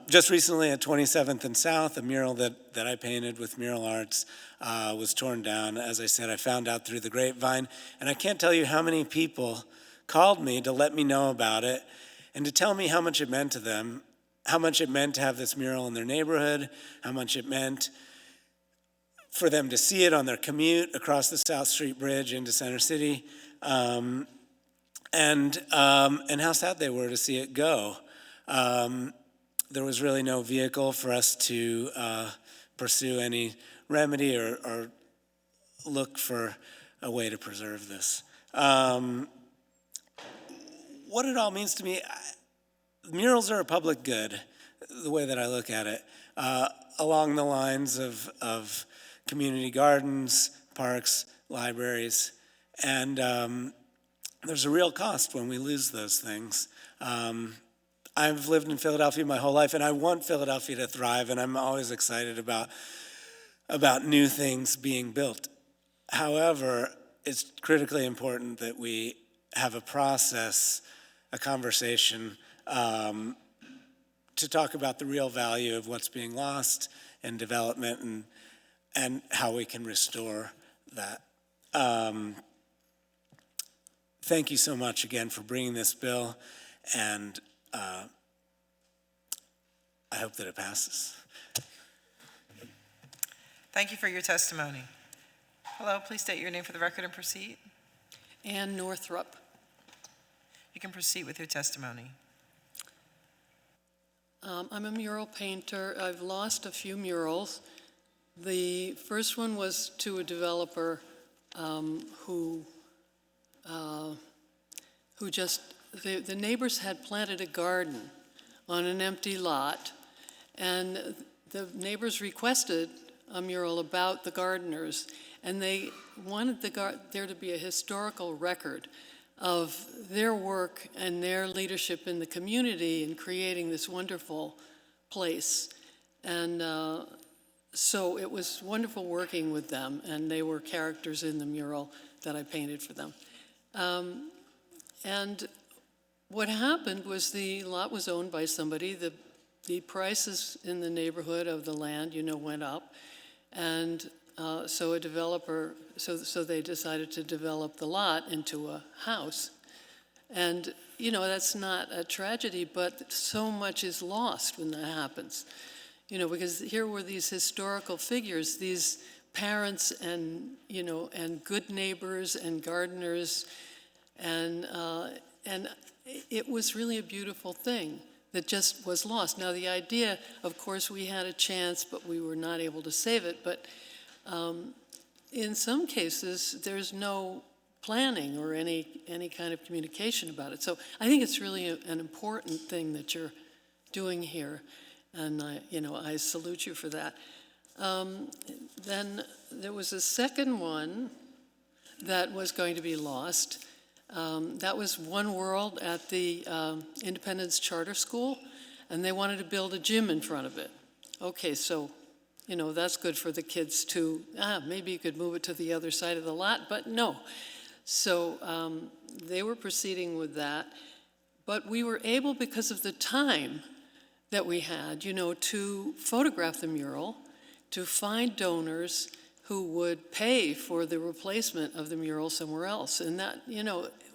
Just recently at 27th and South, a mural that I painted with Mural Arts was torn down. As I said, I found out through the grapevine, and I can't tell you how many people called me to let me know about it and to tell me how much it meant to them, how much it meant to have this mural in their neighborhood, how much it meant for them to see it on their commute across the South Street Bridge into Center City, and how sad they were to see it go. There was really no vehicle for us to pursue any remedy or look for a way to preserve this. What it all means to me, murals are a public good, the way that I look at it, along the lines of community gardens, parks, libraries, and there's a real cost when we lose those things. I've lived in Philadelphia my whole life, and I want Philadelphia to thrive, and I'm always excited about new things being built. However, it's critically important that we have a process, a conversation, to talk about the real value of what's being lost in development and how we can restore that. Thank you so much again for bringing this bill, and I hope that it passes. Thank you for your testimony. Hello, please state your name for the record and proceed. Ann Northrup. You can proceed with your testimony. I'm a mural painter. I've lost a few murals. The first one was to a developer who just, the neighbors had planted a garden on an empty lot, and the neighbors requested a mural about the gardeners, and they wanted there to be a historical record of their work and their leadership in the community in creating this wonderful place. And so it was wonderful working with them, and they were characters in the mural that I painted for them. And what happened was the lot was owned by somebody. The prices in the neighborhood of the land, went up. And so a developer, so they decided to develop the lot into a house. And, that's not a tragedy, but so much is lost when that happens. Because here were these historical figures, these parents and, and good neighbors and gardeners, and it was really a beautiful thing that just was lost. Now, the idea, of course, we had a chance, but we were not able to save it. But in some cases, there's no planning or any kind of communication about it. So I think it's really an important thing that you're doing here, and I salute you for that. Then there was a second one that was going to be lost. That was One World at the Independence Charter School, and they wanted to build a gym in front of it. Okay, so, that's good for the kids too. Maybe you could move it to the other side of the lot, but no. So they were proceeding with that, but we were able, because of the time that we had, to photograph the mural, to find donors who would pay for the replacement of the mural somewhere else. And that,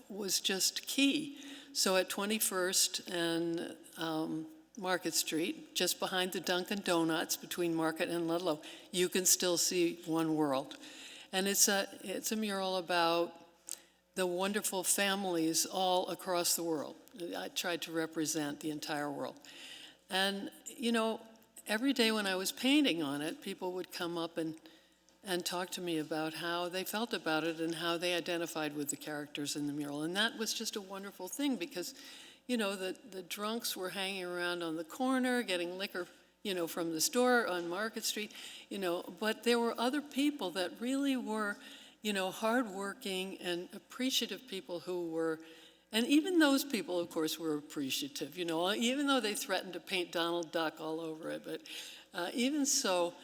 was just key. So at 21st and Market Street, just behind the Dunkin' Donuts between Market and Ludlow, you can still see One World. And it's a mural about the wonderful families all across the world. I tried to represent the entire world. And, every day when I was painting on it, people would come up and talk to me about how they felt about it and how they identified with the characters in the mural. And that was just a wonderful thing because, the drunks were hanging around on the corner, getting liquor, from the store on Market Street, but there were other people that really were, hardworking and appreciative people who were, and even those people, of course, were appreciative, even though they threatened to paint Donald Duck all over it. But even so,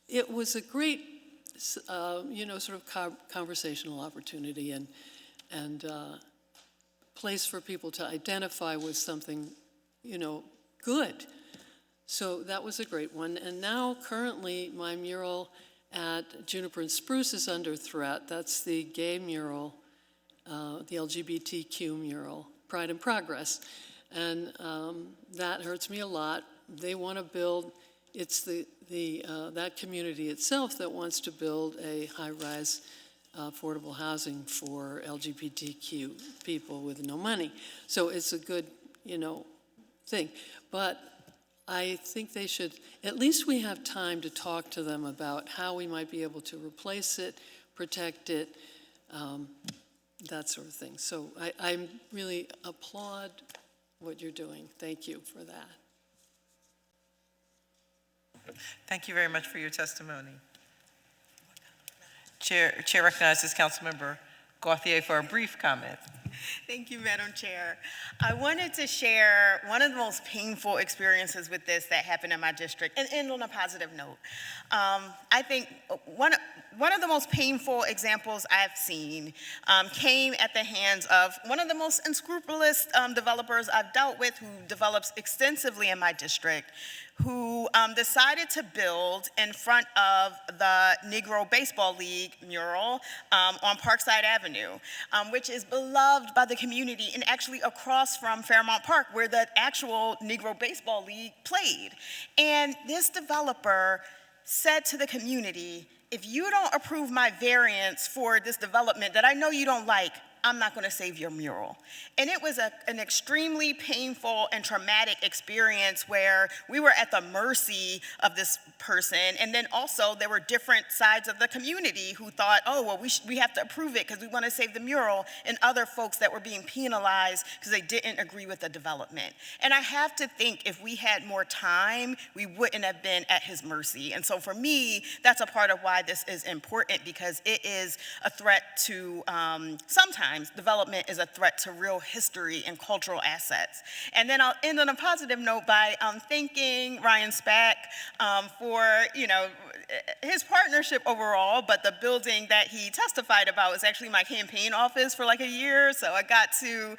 it was a great, sort of conversational opportunity and place for people to identify with something, good. So that was a great one. And now, currently, my mural at Juniper and Spruce is under threat. That's the gay mural, the LGBTQ mural, Pride and Progress. And that hurts me a lot. They want to build, it's that community itself that wants to build a high-rise affordable housing for LGBTQ people with no money. So it's a good, thing. But I think they should, at least we have time to talk to them about how we might be able to replace it, protect it, that sort of thing. So I really applaud what you're doing. Thank you for that. Thank you very much for your testimony. Chair recognizes Councilmember Gauthier for a brief comment. Thank you, Madam Chair. I wanted to share one of the most painful experiences with this that happened in my district, and end on a positive note. I think one of the most painful examples I've seen came at the hands of one of the most unscrupulous developers I've dealt with, who develops extensively in my district, who decided to build in front of the Negro Baseball League mural on Parkside Avenue, which is beloved by the community and actually across from Fairmount Park, where the actual Negro Baseball League played. And this developer said to the community, if you don't approve my variance for this development that I know you don't like, I'm not going to save your mural. And it was an extremely painful and traumatic experience where we were at the mercy of this person. And then also there were different sides of the community who thought, oh, well, we have to approve it because we want to save the mural, and other folks that were being penalized because they didn't agree with the development. And I have to think if we had more time, we wouldn't have been at his mercy. And so for me, that's a part of why this is important, because it is a threat to, sometimes development is a threat to real history and cultural assets. And then I'll end on a positive note by thanking Ryan Spack for, his partnership overall, but the building that he testified about was actually my campaign office for like a year, so I got to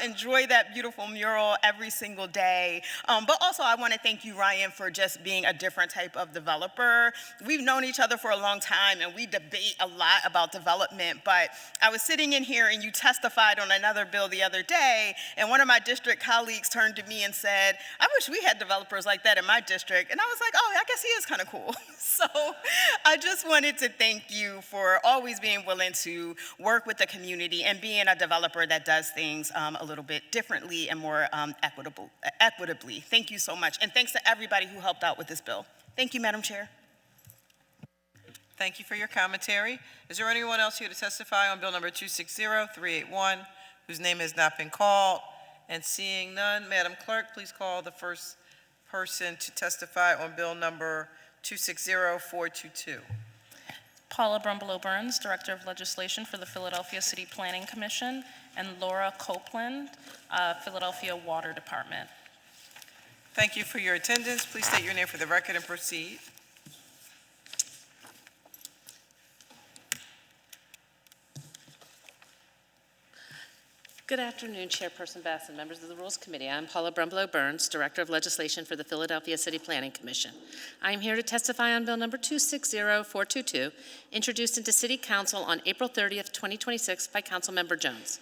enjoy that beautiful mural every single day. But also I want to thank you, Ryan, for just being a different type of developer. We've known each other for a long time and we debate a lot about development, but I was sitting in here and you testified on another bill the other day, and one of my district colleagues turned to me and said, I wish we had developers like that in my district. And I was like, oh, I guess he is kind of cool. So I just wanted to thank you for always being willing to work with the community and being a developer that does things a little bit differently and more equitably. Thank you so much. And thanks to everybody who helped out with this bill. Thank you, Madam Chair. Thank you for your commentary. Is there anyone else here to testify on bill number 260381 whose name has not been called? And seeing none, Madam Clerk, please call the first person to testify on bill number 260422. Paula Brumbelow Burns, Director of Legislation for the Philadelphia City Planning Commission, and Laura Copeland, Philadelphia Water Department. Thank you for your attendance. Please state your name for the record and proceed. Good afternoon, Chairperson Bass and members of the Rules Committee. I'm Paula Brumbelow Burns, Director of Legislation for the Philadelphia City Planning Commission. I am here to testify on Bill number 260422, introduced into City Council on April 30th, 2026 by Councilmember Jones.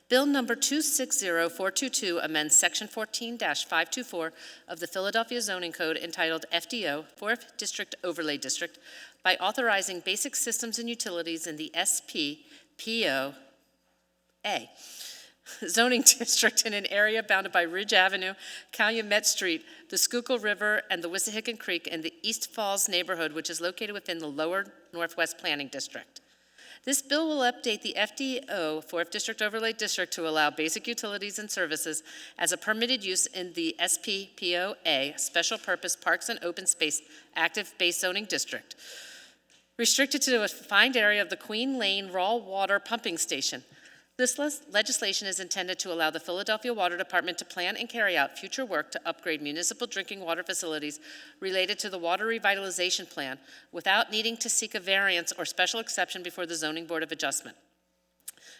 Bill number 260422 amends Section 14-524 of the Philadelphia Zoning Code entitled FDO, 4th District Overlay District, by authorizing basic systems and utilities in the SPPOA zoning district in an area bounded by Ridge Avenue, Calumet Street, the Schuylkill River, and the Wissahickon Creek in the East Falls neighborhood, which is located within the Lower Northwest Planning District. This bill will update the FDO, 4th District Overlay District, to allow basic utilities and services as a permitted use in the SPPOA, Special Purpose Parks and Open Space Active Base Zoning District, restricted to a defined area of the Queen Lane Raw Water Pumping Station. This legislation is intended to allow the Philadelphia Water Department to plan and carry out future work to upgrade municipal drinking water facilities related to the Water Revitalization Plan without needing to seek a variance or special exception before the Zoning Board of Adjustment.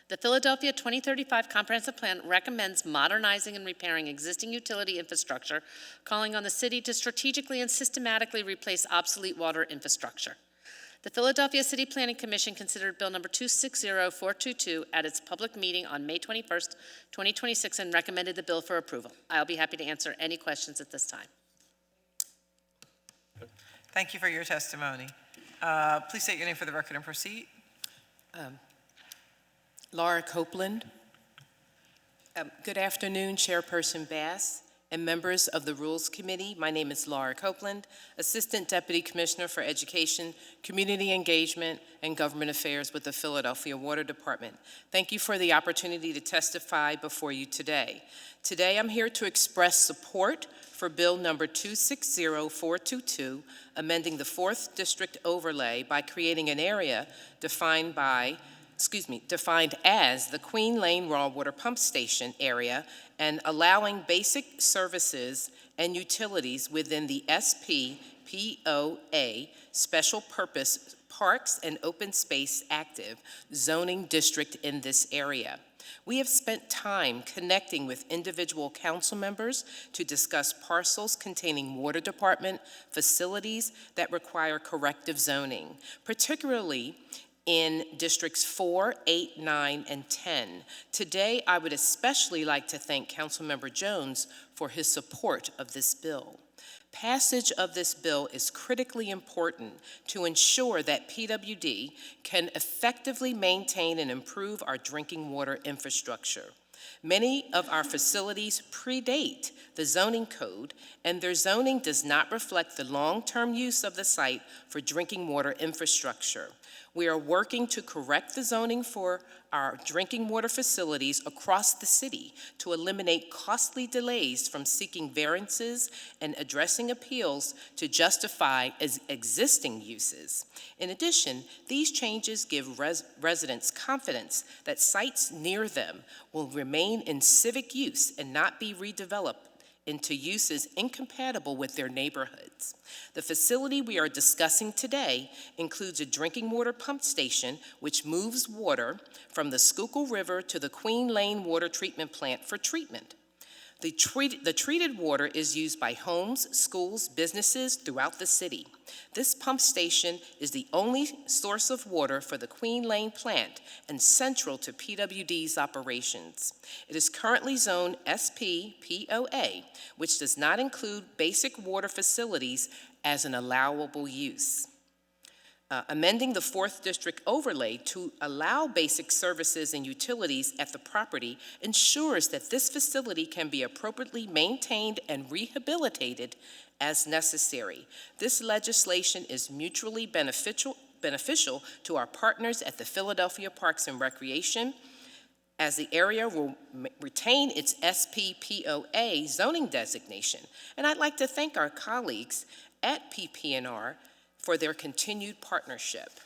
The Philadelphia 2035 Comprehensive Plan recommends modernizing and repairing existing utility infrastructure, calling on the city to strategically and systematically replace obsolete water infrastructure. The Philadelphia City Planning Commission considered Bill number 260422 at its public meeting on May 21st, 2026, and recommended the bill for approval. I'll be happy to answer any questions at this time. Thank you for your testimony. Please state your name for the record and proceed. Laura Copeland. Good afternoon, Chairperson Bass and members of the Rules Committee. My name is Laura Copeland, Assistant Deputy Commissioner for Education, Community Engagement, and Government Affairs with the Philadelphia Water Department. Thank you for the opportunity to testify before you today. Today, I'm here to express support for Bill number 260422, amending the 4th District overlay by creating an area defined as the Queen Lane Raw Water Pump Station area and allowing basic services and utilities within the SPPOA, Special Purpose Parks and Open Space Active zoning district in this area. We have spent time connecting with individual council members to discuss parcels containing water department facilities that require corrective zoning, particularly in Districts 4, 8, 9, and 10. Today, I would especially like to thank Councilmember Jones for his support of this bill. Passage of this bill is critically important to ensure that PWD can effectively maintain and improve our drinking water infrastructure. Many of our facilities predate the zoning code, and their zoning does not reflect the long-term use of the site for drinking water infrastructure. We are working to correct the zoning for our drinking water facilities across the city to eliminate costly delays from seeking variances and addressing appeals to justify existing uses. In addition, these changes give residents confidence that sites near them will remain in civic use and not be redeveloped into uses incompatible with their neighborhoods. The facility we are discussing today includes a drinking water pump station which moves water from the Schuylkill River to the Queen Lane Water Treatment Plant for treatment. The treated water is used by homes, schools, businesses throughout the city. This pump station is the only source of water for the Queen Lane plant and central to PWD's operations. It is currently zoned SP-POA, which does not include basic water facilities as an allowable use. Amending the 4th District overlay to allow basic services and utilities at the property ensures that this facility can be appropriately maintained and rehabilitated as necessary. This legislation is mutually beneficial to our partners at the Philadelphia Parks and Recreation, as the area will retain its SP-POA zoning designation. And I'd like to thank our colleagues at PP&R for their continued partnership.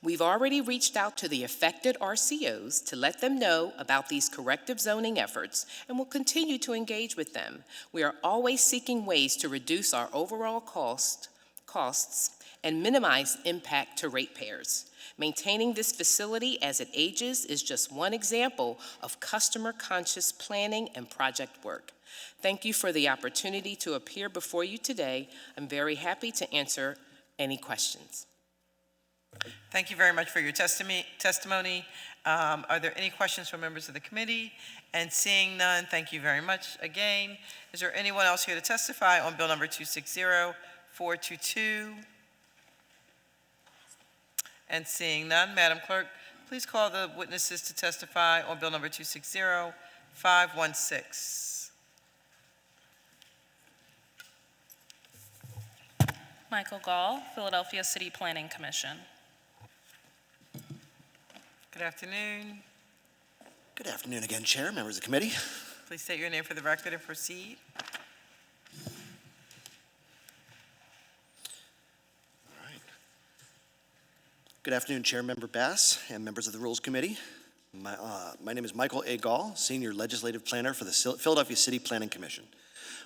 We've already reached out to the affected RCOs to let them know about these corrective zoning efforts and will continue to engage with them. We are always seeking ways to reduce our overall costs and minimize impact to ratepayers. Maintaining this facility as it ages is just one example of customer-conscious planning and project work. Thank you for the opportunity to appear before you today. I'm very happy to answer any questions. Thank you very much for your testimony. Are there any questions from members of the committee? And seeing none, thank you very much again. Is there anyone else here to testify on bill number 260422? And seeing none, Madam Clerk, please call the witnesses to testify on bill number 260516. Michael Gall, Philadelphia City Planning Commission. Good afternoon. Good afternoon again, Chair, members of the committee. Please state your name for the record and proceed. All right. Good afternoon, Chair Member Bass and members of the Rules Committee. My name is Michael A. Gall, Senior Legislative Planner for the Philadelphia City Planning Commission.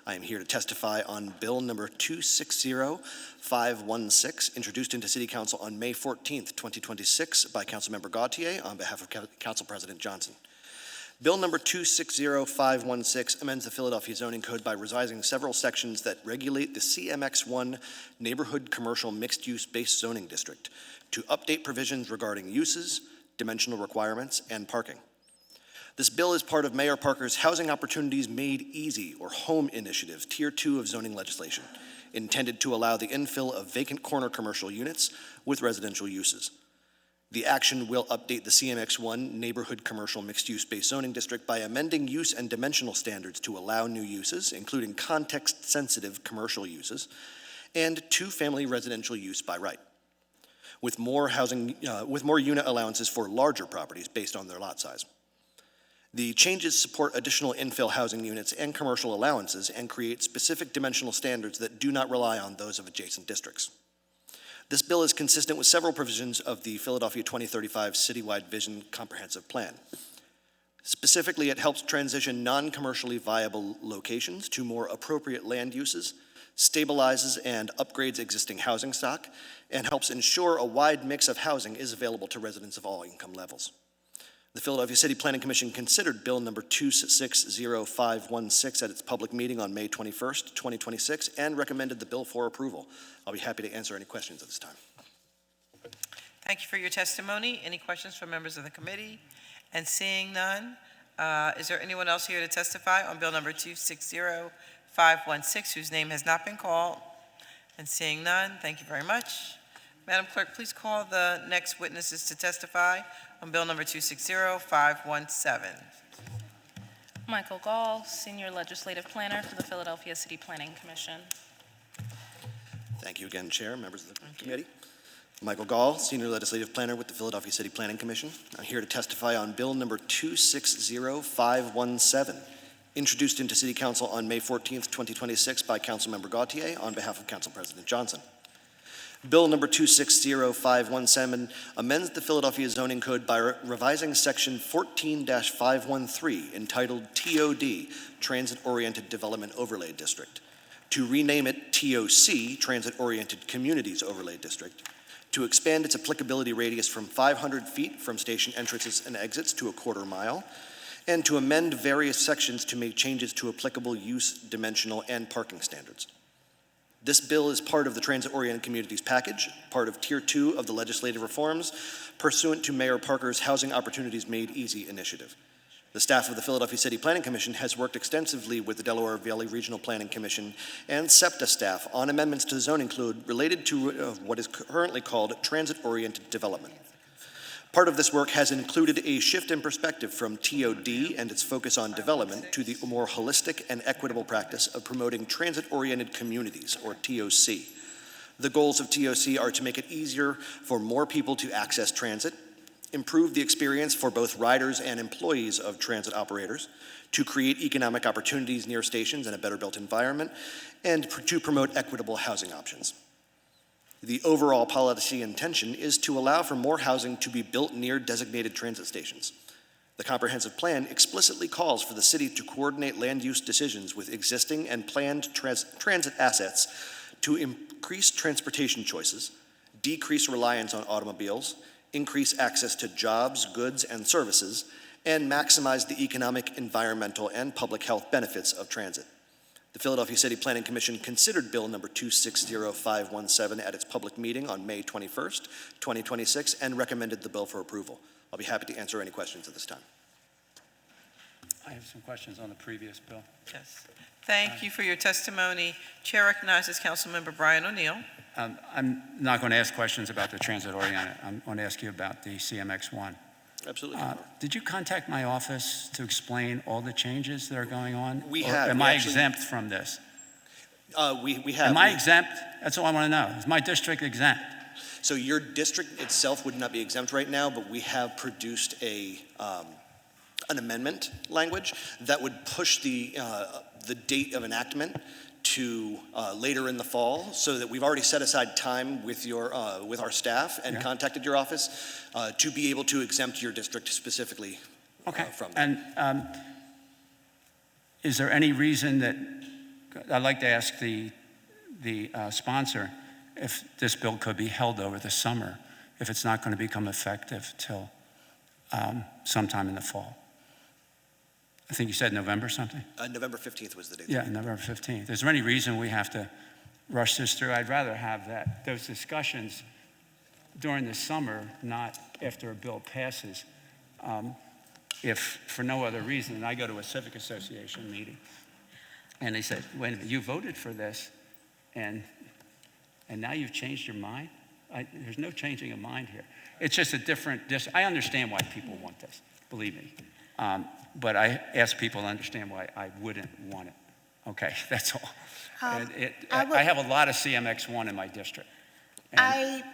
I am here to testify on Bill number 260516, introduced into City Council on May 14th, 2026 by Councilmember Gautier on behalf of Council President Johnson. Bill number 260516 amends the Philadelphia Zoning Code by revising several sections that regulate the CMX1 Neighborhood Commercial Mixed-Use Based Zoning District to update provisions regarding uses, dimensional requirements, and parking. This bill is part of Mayor Parker's Housing Opportunities Made Easy, or HOME initiative, Tier 2 of zoning legislation, intended to allow the infill of vacant corner commercial units with residential uses. The action will update the CMX1 Neighborhood Commercial Mixed-Use Based Zoning District by amending use and dimensional standards to allow new uses, including context-sensitive commercial uses, and two-family residential use by right, with more unit allowances for larger properties based on their lot size. The changes support additional infill housing units and commercial allowances and create specific dimensional standards that do not rely on those of adjacent districts. This bill is consistent with several provisions of the Philadelphia 2035 Citywide Vision Comprehensive Plan. Specifically, it helps transition non-commercially viable locations to more appropriate land uses, stabilizes and upgrades existing housing stock, and helps ensure a wide mix of housing is available to residents of all income levels. The Philadelphia City Planning Commission considered Bill number 260516 at its public meeting on May 21st, 2026, and recommended the bill for approval. I'll be happy to answer any questions at this time. Thank you for your testimony. Any questions from members of the committee? And seeing none, is there anyone else here to testify on Bill number 260516 whose name has not been called? And seeing none, thank you very much. Madam Clerk, please call the next witnesses to testify on Bill number 260517. Michael Gall, Senior Legislative Planner for the Philadelphia City Planning Commission. Thank you again, Chair, members of the committee. Michael Gall, Senior Legislative Planner with the Philadelphia City Planning Commission. I'm here to testify on Bill number 260517, introduced into City Council on May 14th, 2026 by Councilmember Gautier on behalf of Council President Johnson. Bill number 260517 amends the Philadelphia zoning code by revising section 14-513 entitled TOD, Transit Oriented Development Overlay District, to rename it TOC, Transit Oriented Communities Overlay District, to expand its applicability radius from 500 feet from station entrances and exits to a quarter mile, and to amend various sections to make changes to applicable use, dimensional, and parking standards. This bill is part of the Transit-Oriented Communities package, part of Tier 2 of the legislative reforms pursuant to Mayor Parker's Housing Opportunities Made Easy initiative. The staff of the Philadelphia City Planning Commission has worked extensively with the Delaware Valley Regional Planning Commission and SEPTA staff on amendments to the zoning code related to what is currently called transit-oriented development. Part of this work has included a shift in perspective from TOD and its focus on development to the more holistic and equitable practice of promoting transit-oriented communities, or TOC. The goals of TOC are to make it easier for more people to access transit, improve the experience for both riders and employees of transit operators, to create economic opportunities near stations and a better built environment, and to promote equitable housing options. The overall policy intention is to allow for more housing to be built near designated transit stations. The comprehensive plan explicitly calls for the city to coordinate land use decisions with existing and planned transit assets to increase transportation choices, decrease reliance on automobiles, increase access to jobs, goods, and services, and maximize the economic, environmental, and public health benefits of transit. The Philadelphia City Planning Commission considered Bill number 260517 at its public meeting on May 21st, 2026, and recommended the bill for approval. I'll be happy to answer any questions at this time. I have some questions on the previous bill. Yes. Thank you for your testimony. Chair recognizes Councilmember Brian O'Neill. I'm not going to ask questions about the transit-oriented. I'm going to ask you about the CMX-1. Absolutely. Did you contact my office to explain all the changes that are going on? We Or have. Am We I actually- exempt from this? We have. Am I exempt? That's all I want to know. Is my district exempt? So your district itself would not be exempt right now, but we have produced an amendment language that would push the date of enactment to later in the fall, so that we've already set aside time with our staff and contacted your office to be able to exempt your district specifically from that. And is there any reason that, I'd like to ask the sponsor if this bill could be held over the summer, if it's not going to become effective till sometime in the fall? I think you said November something? November 15th was the date. Yeah, November 15th. Is there any reason we have to rush this through? I'd rather have those discussions during the summer, not after a bill passes. If for no other reason, and I go to a civic association meeting, and they said, wait a minute, you voted for this, and now you've changed your mind? There's no changing of mind here. It's just a different, I understand why people want this, believe me. But I ask people to understand why I wouldn't want it. Okay, that's all. I have a lot of CMX-1 in my district. And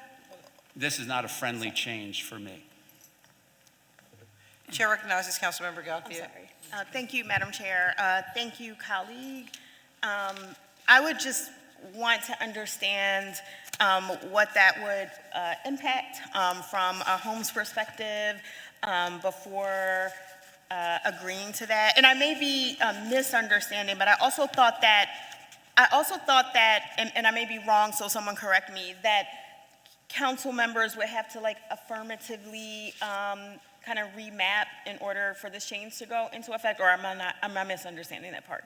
this is not a friendly change for me. Chair recognizes Councilmember Gautier. Thank you, Madam Chair. Thank you, colleague. I would just want to understand what that would impact from a home's perspective before agreeing to that. And I may be misunderstanding, but I also thought that, and I may be wrong, so someone correct me, that council members would have to affirmatively kind of remap in order for this change to go into effect, or am I misunderstanding that part?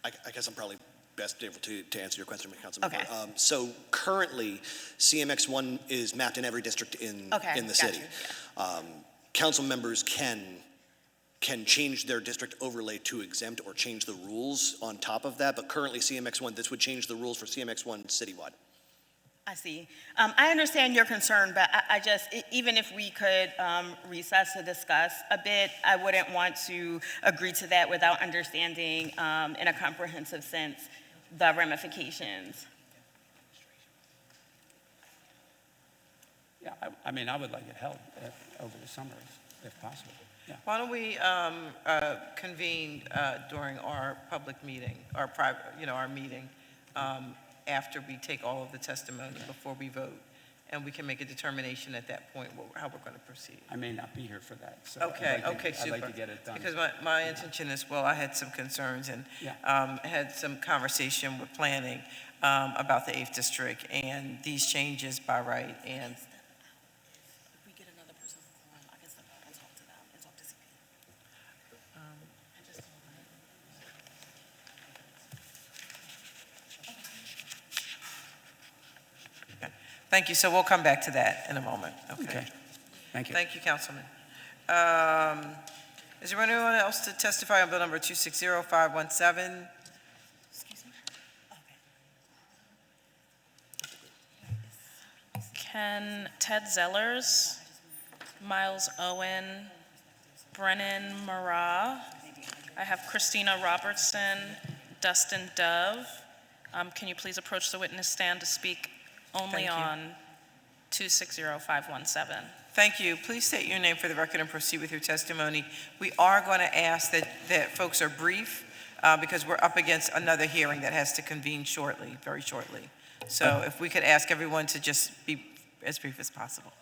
I guess I'm probably best able to answer your question, Councilmember. Okay. So currently, CMX1 is mapped in every district in the city. Council members can change their district overlay to exempt or change the rules on top of that, but currently CMX1, this would change the rules for CMX1 citywide. I see. I understand your concern, but I just, even if we could recess to discuss a bit, I wouldn't want to agree to that without understanding in a comprehensive sense the ramifications. Yeah, I mean, I would like it held over the summer if possible. Yeah. Why don't we convene during our public meeting, our private, our meeting, after we take all of the testimony before we vote, and we can make a determination at that point how we're going to proceed. I may not be here for that, so Okay, I'd super. like to get it done. Because my intention is, well, I had some concerns and had some conversation with planning about the 8th district and these changes by right and. Thank you. So we'll come back to that in a moment. Okay. Thank you. Thank you, Councilman. Is there anyone else to testify on bill number 260517? Can Ted Zellers, Miles Owen, Brennan Murrah, I have Christina Robertson, Dustin Dove. Can you please approach the witness stand to speak only on 260517? Thank you. Please state your name for the record and proceed with your testimony. We are going to ask that folks are brief because we're up against another hearing that has to convene shortly, very shortly. So if we could ask everyone to just be as brief as possible.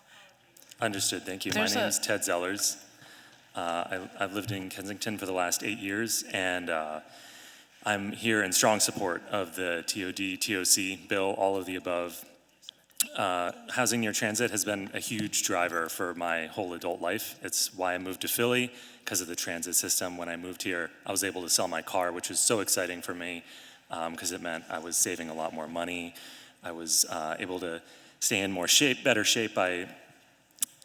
Understood. Thank you. My name is Ted Zellers. I've lived in Kensington for the last 8 years, and I'm here in strong support of the TOD, TOC bill, all of the above. Housing near transit has been a huge driver for my whole adult life. It's why I moved to Philly, because of the transit system. When I moved here, I was able to sell my car, which was so exciting for me, because it meant I was saving a lot more money. I was able to stay in better shape by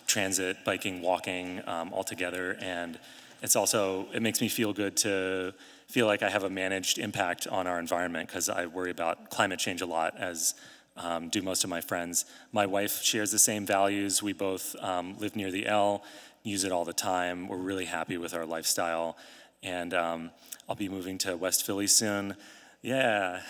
transit, biking, walking, all together. And it makes me feel good to feel like I have a managed impact on our environment, because I worry about climate change a lot, as do most of my friends. My wife shares the same values. We both live near the L, use it all the time. We're really happy with our lifestyle. And I'll be moving to West Philly soon. Yeah.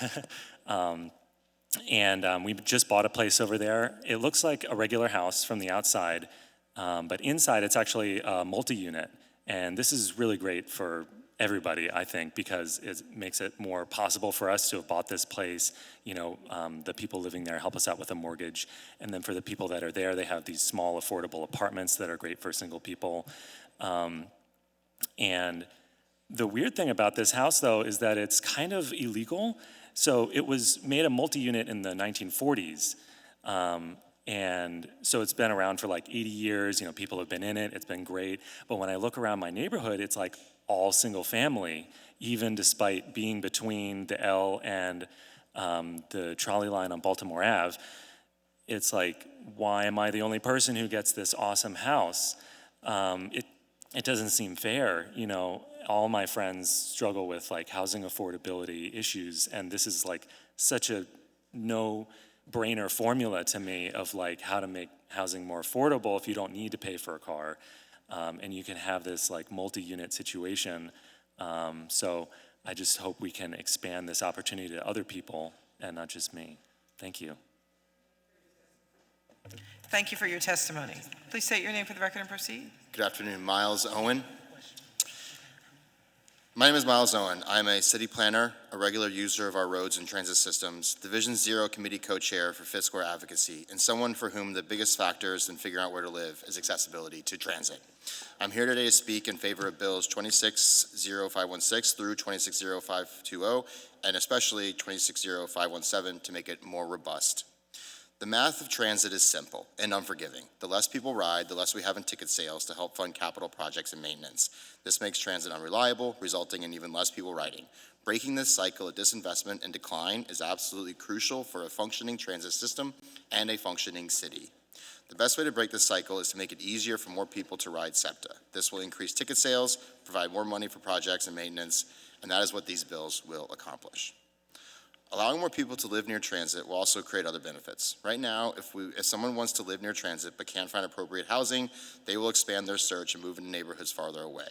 And we just bought a place over there. It looks like a regular house from the outside, but inside it's actually a multi-unit. And this is really great for everybody, I think, because it makes it more possible for us to have bought this place. The people living there help us out with a mortgage. And then for the people that are there, they have these small, affordable apartments that are great for single people. And the weird thing about this house, though, is that it's kind of illegal. So it was made a multi-unit in the 1940s. And so it's been around for like 80 years. People have been in it. It's been great. But when I look around my neighborhood, it's like all single family, even despite being between the L and the trolley line on Baltimore Ave. It's like, why am I the only person who gets this awesome house? It doesn't seem fair. All my friends struggle with like housing affordability issues, and this is like such a no-brainer formula to me of like how to make housing more affordable if you don't need to pay for a car. And you can have this like multi-unit situation. So I just hope we can expand this opportunity to other people and not just me. Thank you. Thank you for your testimony. Please state your name for the record and proceed. Good afternoon, Miles Owen. My name is Miles Owen. I'm a city planner, a regular user of our roads and transit systems, Division 0 Committee Co-Chair for Fifth Advocacy, and someone for whom the biggest factors in figuring out where to live is accessibility to transit. I'm here today to speak in favor of Bills 260516 through 260520, and especially 260517 to make it more robust. The math of transit is simple and unforgiving. The less people ride, the less we have in ticket sales to help fund capital projects and maintenance. This makes transit unreliable, resulting in even less people riding. Breaking this cycle of disinvestment and decline is absolutely crucial for a functioning transit system and a functioning city. The best way to break this cycle is to make it easier for more people to ride SEPTA. This will increase ticket sales, provide more money for projects and maintenance, and that is what these bills will accomplish. Allowing more people to live near transit will also create other benefits. Right now, if someone wants to live near transit but can't find appropriate housing, they will expand their search and move into neighborhoods farther away.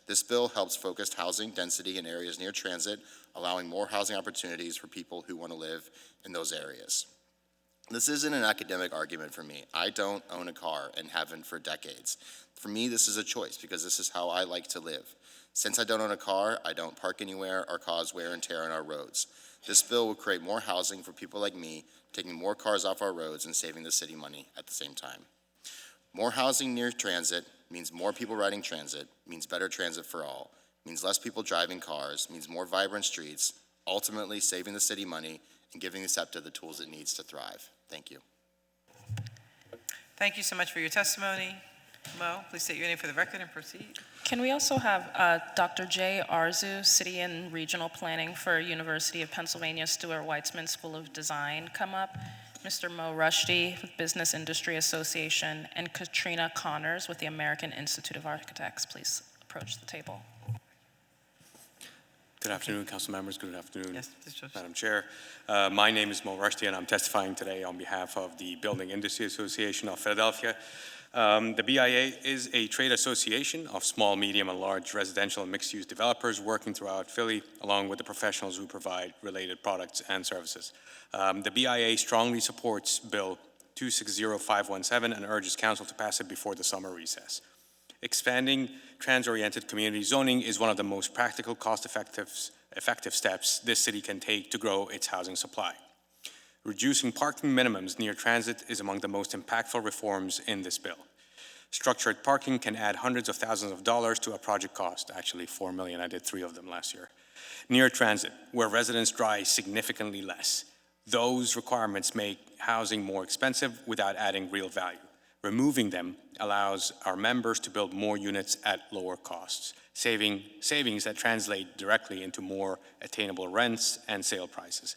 This bill helps focus housing density in areas near transit, allowing more housing opportunities for people who want to live in those areas. This isn't an academic argument for me. I don't own a car and haven't for decades. For me, this is a choice because this is how I like to live. Since I don't own a car, I don't park anywhere or cause wear and tear on our roads. This bill will create more housing for people like me, taking more cars off our roads and saving the city money at the same time. More housing near transit means more people riding transit, means better transit for all, means less people driving cars, means more vibrant streets, ultimately saving the city money and giving the SEPTA the tools it needs to thrive. Thank you. Thank you so much for your testimony. Mo, please state your name for the record and proceed. Can we also have Dr. Jay Arzu, City and Regional Planning for University of Pennsylvania Stuart Weitzman School of Design, come up? Mr. Mo Rushdie with Business Industry Association, and Katrina Connors with the American Institute of Architects. Please approach the table. Good afternoon, council members. Good afternoon, Yes, Madam Chair. My name is Mo Rushdie, and I'm testifying today on behalf of the Building Industry Association of Philadelphia. The BIA is a trade association of small, medium, and large residential and mixed-use developers working throughout Philly, along with the professionals who provide related products and services. The BIA strongly supports Bill 260517 and urges council to pass it before the summer recess. Expanding trans-oriented community zoning is one of the most practical, cost-effective steps this city can take to grow its housing supply. Reducing parking minimums near transit is among the most impactful reforms in this bill. Structured parking can add hundreds of thousands of dollars to a project cost, actually $4 million, I did 3 of them last year. Near transit, where residents drive significantly less. Those requirements make housing more expensive without adding real value. Removing them allows our members to build more units at lower costs, savings that translate directly into more attainable rents and sale prices.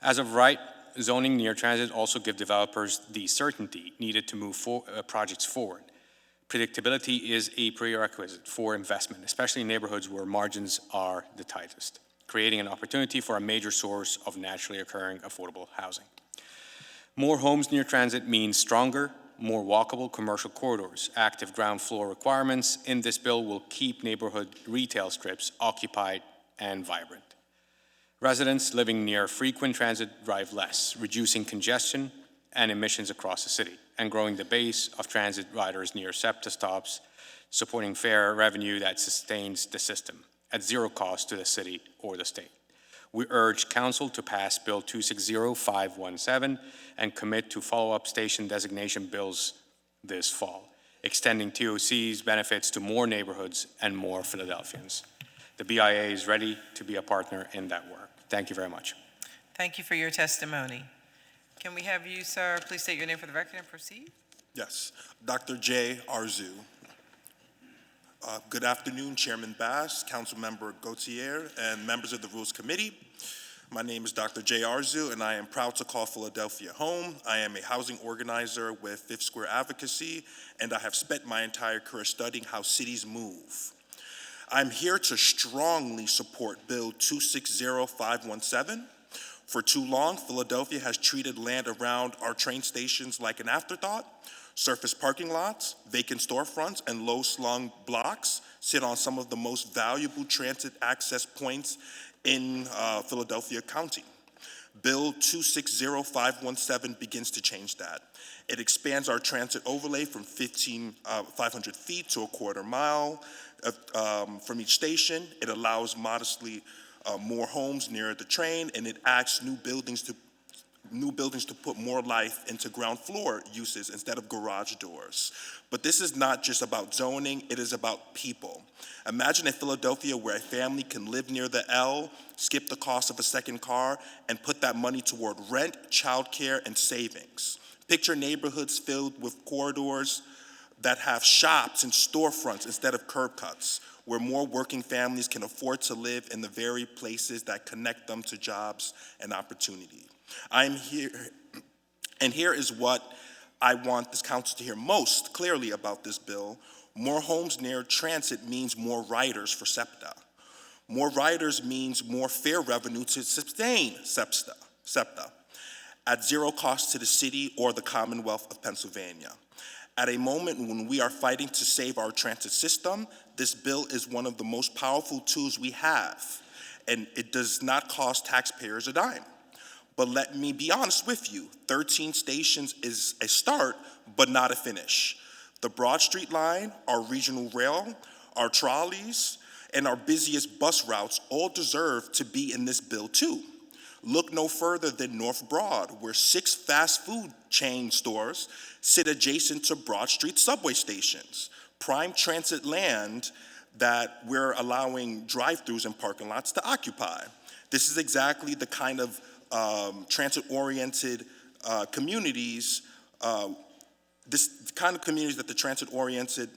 As of right, zoning near transit also gives developers the certainty needed to move projects forward. Predictability is a prerequisite for investment, especially in neighborhoods where margins are the tightest, creating an opportunity for a major source of naturally occurring affordable housing. More homes near transit means stronger, more walkable commercial corridors. Active ground floor requirements in this bill will keep neighborhood retail strips occupied and vibrant. Residents living near frequent transit drive less, reducing congestion and emissions across the city, and growing the base of transit riders near SEPTA stops, supporting fair revenue that sustains the system at zero cost to the city or the state. We urge council to pass Bill 260517 and commit to follow-up station designation bills this fall, extending TOC's benefits to more neighborhoods and more Philadelphians. The BIA is ready to be a partner in that work. Thank you very much. Thank you for your testimony. Can we have you, sir, please state your name for the record and proceed? Yes, Dr. Jay Arzu. Good afternoon, Chairman Bass, Councilmember Gautier, and members of the Rules Committee. My name is Dr. Jay Arzu, and I am proud to call Philadelphia home. I am a housing organizer with Fifth Square Advocacy, and I have spent my entire career studying how cities move. I'm here to strongly support Bill 260517. For too long, Philadelphia has treated land around our train stations like an afterthought. Surface parking lots, vacant storefronts, and low-slung blocks sit on some of the most valuable transit access points in Philadelphia County. Bill 260517 begins to change that. It expands our transit overlay from 500 feet to a quarter mile from each station. It allows modestly more homes near the train, and it adds new buildings to put more life into ground floor uses instead of garage doors. But this is not just about zoning, it is about people. Imagine a Philadelphia where a family can live near the L, skip the cost of a second car, and put that money toward rent, childcare, and savings. Picture neighborhoods filled with corridors that have shops and storefronts instead of curb cuts, where more working families can afford to live in the very places that connect them to jobs and opportunity. I'm here, and here is what I want this council to hear most clearly about this bill. More homes near transit means more riders for SEPTA. More riders means more fare revenue to sustain SEPTA at zero cost to the city or the Commonwealth of Pennsylvania. At a moment when we are fighting to save our transit system, this bill is one of the most powerful tools we have, and it does not cost taxpayers a dime. But let me be honest with you, 13 stations is a start, but not a finish. The Broad Street line, our regional rail, our trolleys, and our busiest bus routes all deserve to be in this bill too. Look no further than North Broad, where 6 fast food chain stores sit adjacent to Broad Street subway stations, prime transit land that we're allowing drive-throughs and parking lots to occupy. This is exactly the kind of transit-oriented communities, this kind of communities that the transit-oriented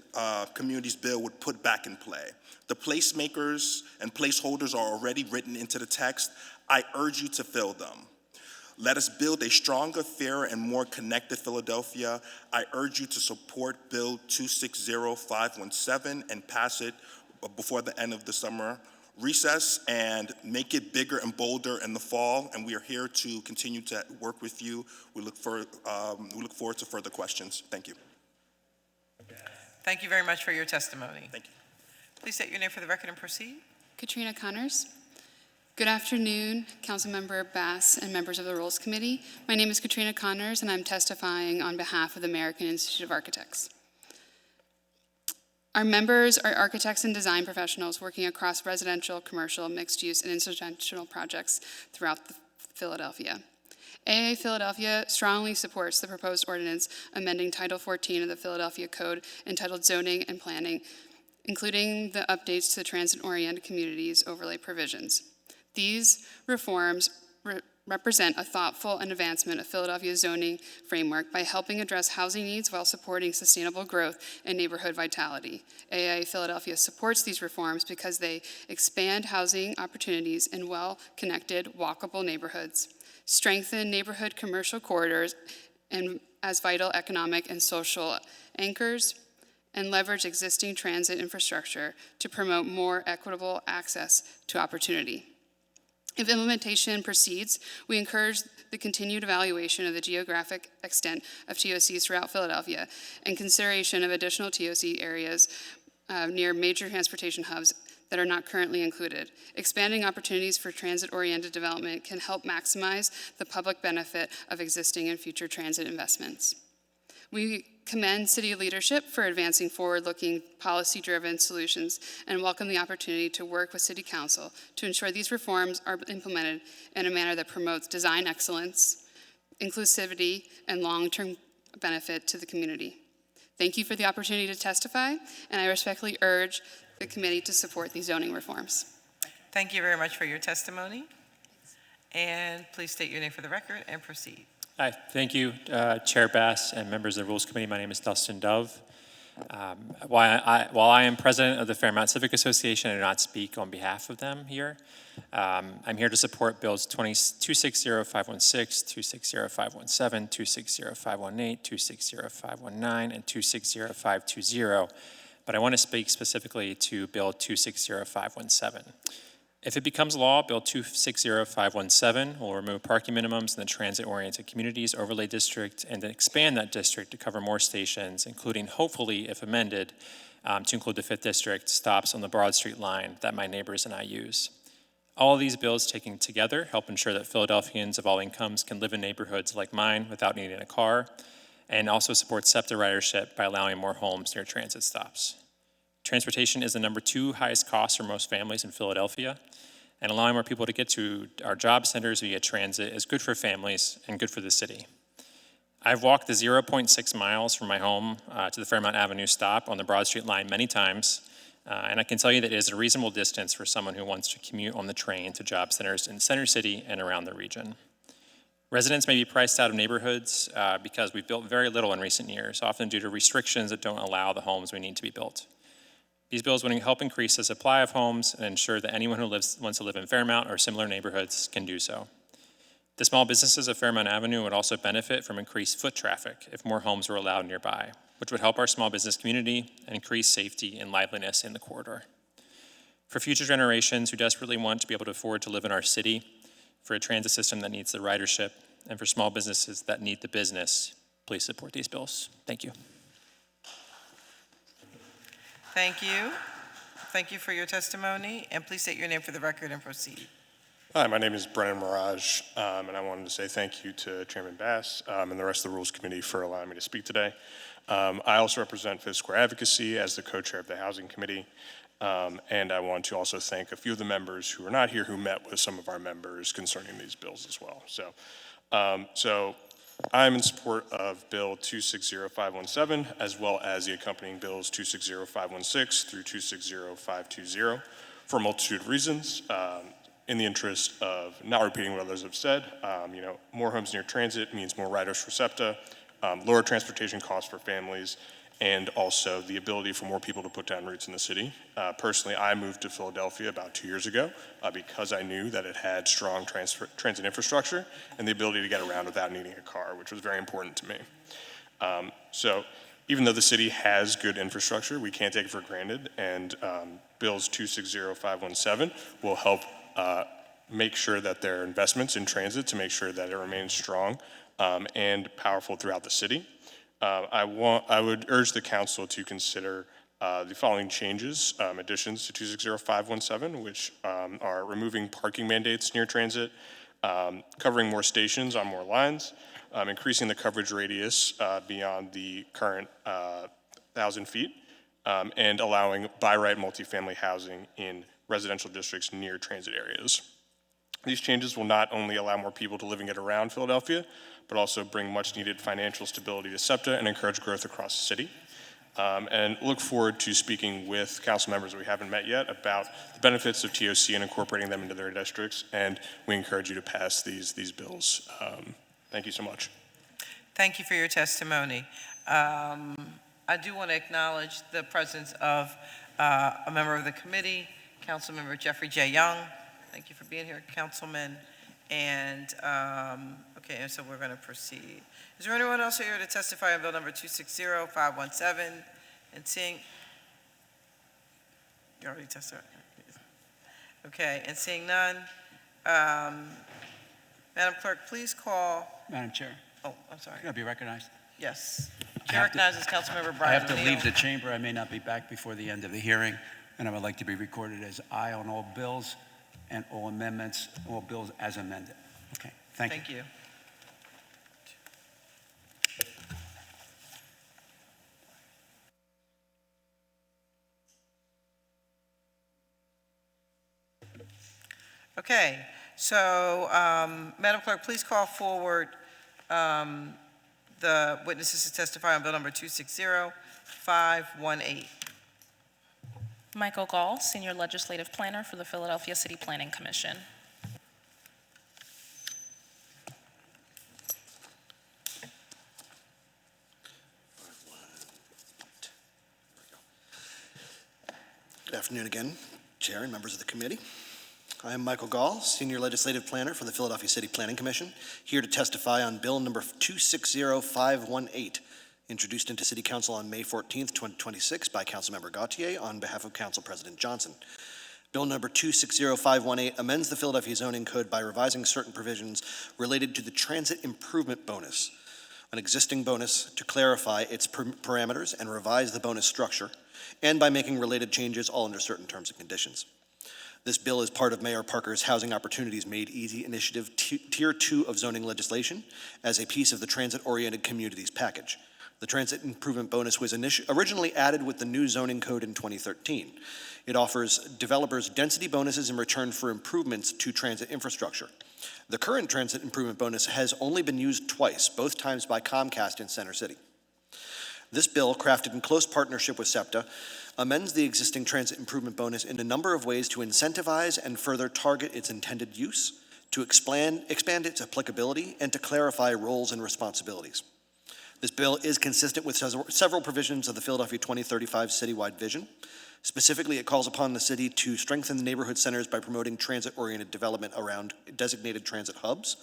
communities bill would put back in play. The placemakers and placeholders are already written into the text. I urge you to fill them. Let us build a stronger, fairer, and more connected Philadelphia. I urge you to support Bill 260517 and pass it before the end of the summer recess and make it bigger and bolder in the fall. And we are here to continue to work with you. We look forward to further questions. Thank you. Thank you very much for your testimony. Thank you. Please state your name for the record and proceed. Katrina Connors. Good afternoon, Councilmember Bass and members of the Rules Committee. My name is Katrina Connors, and I'm testifying on behalf of the American Institute of Architects. Our members are architects and design professionals working across residential, commercial, mixed-use, and institutional projects throughout Philadelphia. AIA Philadelphia strongly supports the proposed ordinance amending Title 14 of the Philadelphia Code entitled Zoning and Planning, including the updates to the transit-oriented communities overlay provisions. These reforms represent a thoughtful and advancement of Philadelphia's zoning framework by helping address housing needs while supporting sustainable growth and neighborhood vitality. AIA Philadelphia supports these reforms because they expand housing opportunities in well-connected, walkable neighborhoods, strengthen neighborhood commercial corridors and as vital economic and social anchors, and leverage existing transit infrastructure to promote more equitable access to opportunity. If implementation proceeds, we encourage the continued evaluation of the geographic extent of TOCs throughout Philadelphia and consideration of additional TOC areas near major transportation hubs that are not currently included. Expanding opportunities for transit-oriented development can help maximize the public benefit of existing and future transit investments. We commend city leadership for advancing forward-looking, policy-driven solutions and welcome the opportunity to work with City Council to ensure these reforms are implemented in a manner that promotes design excellence, inclusivity, and long-term benefit to the community. Thank you for the opportunity to testify, and I respectfully urge the committee to support these zoning reforms. Thank you very much for your testimony. And please state your name for the record and proceed. Hi, thank you, Chair Bass and members of the Rules Committee. My name is Dustin Dove. While I am president of the Fairmount Civic Association, I do not speak on behalf of them here. I'm here to support Bills 260516, 260517, 260518, 260519, and 260520, but I want to speak specifically to Bill 260517. If it becomes law, Bill 260517 will remove parking minimums in the transit-oriented communities overlay district and then expand that district to cover more stations, including, hopefully, if amended, to include the 5th District stops on the Broad Street line that my neighbors and I use. All of these bills taken together help ensure that Philadelphians of all incomes can live in neighborhoods like mine without needing a car, and also support SEPTA ridership by allowing more homes near transit stops. Transportation is the #2 highest cost for most families in Philadelphia, and allowing more people to get to our job centers via transit is good for families and good for the city. I've walked the 0.6 miles from my home to the Fairmount Avenue stop on the Broad Street line many times, and I can tell you that it is a reasonable distance for someone who wants to commute on the train to job centers in Center City and around the region. Residents may be priced out of neighborhoods because we've built very little in recent years, often due to restrictions that don't allow the homes we need to be built. These bills would help increase the supply of homes and ensure that anyone who wants to live in Fairmount or similar neighborhoods can do so. The small businesses of Fairmount Avenue would also benefit from increased foot traffic if more homes were allowed nearby, which would help our small business community and increase safety and liveliness in the corridor. For future generations who desperately want to be able to afford to live in our city, for a transit system that needs the ridership, and for small businesses that need the business, please support these bills. Thank you. Thank you. Thank you for your testimony, and please state your name for the record and proceed. Hi, my name is Brennan Mirage, and I wanted to say thank you to Chairman Bass and the rest of the Rules Committee for allowing me to speak today. I also represent Fifth Square Advocacy as the co-chair of the Housing Committee, and I want to also thank a few of the members who are not here who met with some of our members concerning these bills as well. So I'm in support of Bill 260517 as well as the accompanying bills 260516 through 260520 for a multitude of reasons. In the interest of not repeating what others have said, more homes near transit means more riders for SEPTA, lower transportation costs for families, and also the ability for more people to put down roots in the city. Personally, I moved to Philadelphia about 2 years ago because I knew that it had strong transit infrastructure and the ability to get around without needing a car, which was very important to me. So even though the city has good infrastructure, we can't take it for granted, and bills 260517 will help make sure that there are investments in transit to make sure that it remains strong and powerful throughout the city. I would urge the council to consider the following changes, additions to 260517, which are removing parking mandates near transit, covering more stations on more lines, increasing the coverage radius beyond the current 1,000 feet, and allowing by right multifamily housing in residential districts near transit areas. These changes will not only allow more people to live and get around Philadelphia, but also bring much needed financial stability to SEPTA and encourage growth across the city. And look forward to speaking with council members we haven't met yet about the benefits of TOC and incorporating them into their districts, and we encourage you to pass these bills. Thank you so much. Thank you for your testimony. I do want to acknowledge the presence of a member of the committee, Councilmember Jeffrey J. Young. Thank you for being here, Councilman. And, okay, and so we're going to proceed. Is there anyone else here to testify on bill number 260517? And seeing, you already testified. Okay, and seeing none, Madam Clerk, please call. Madam Chair. Oh, I'm sorry. Can I be recognized? Yes. Chair recognizes Councilmember Brian I have to O'Neill. leave the chamber. I may not be back before the end of the hearing, and I would like to be recorded as aye on all bills and all amendments, all bills as amended. Okay, thank you. Thank you. Okay, so Madam Clerk, please call forward the witnesses to testify on bill number 260518. Michael Gall, Senior Legislative Planner for the Philadelphia City Planning Commission. Good afternoon again, Chair and members of the committee. I am Michael Gall, Senior Legislative Planner for the Philadelphia City Planning Commission, here to testify on bill number 260518, introduced into City Council on May 14th, 2026 by Councilmember Gautier on behalf of Council President Johnson. Bill number 260518 amends the Philadelphia Zoning Code by revising certain provisions related to the Transit Improvement Bonus, an existing bonus, to clarify its parameters and revise the bonus structure, and by making related changes all under certain terms and conditions. This bill is part of Mayor Parker's Housing Opportunities Made Easy initiative, Tier 2 of zoning legislation, as a piece of the transit-oriented communities package. The Transit Improvement Bonus was originally added with the new zoning code in 2013. It offers developers density bonuses in return for improvements to transit infrastructure. The current Transit Improvement Bonus has only been used twice, both times by Comcast in Center City. This bill, crafted in close partnership with SEPTA, amends the existing Transit Improvement Bonus in a number of ways to incentivize and further target its intended use, to expand its applicability, and to clarify roles and responsibilities. This bill is consistent with several provisions of the Philadelphia 2035 citywide vision Specifically, it calls upon the city to strengthen the neighborhood centers by promoting transit-oriented development around designated transit hubs,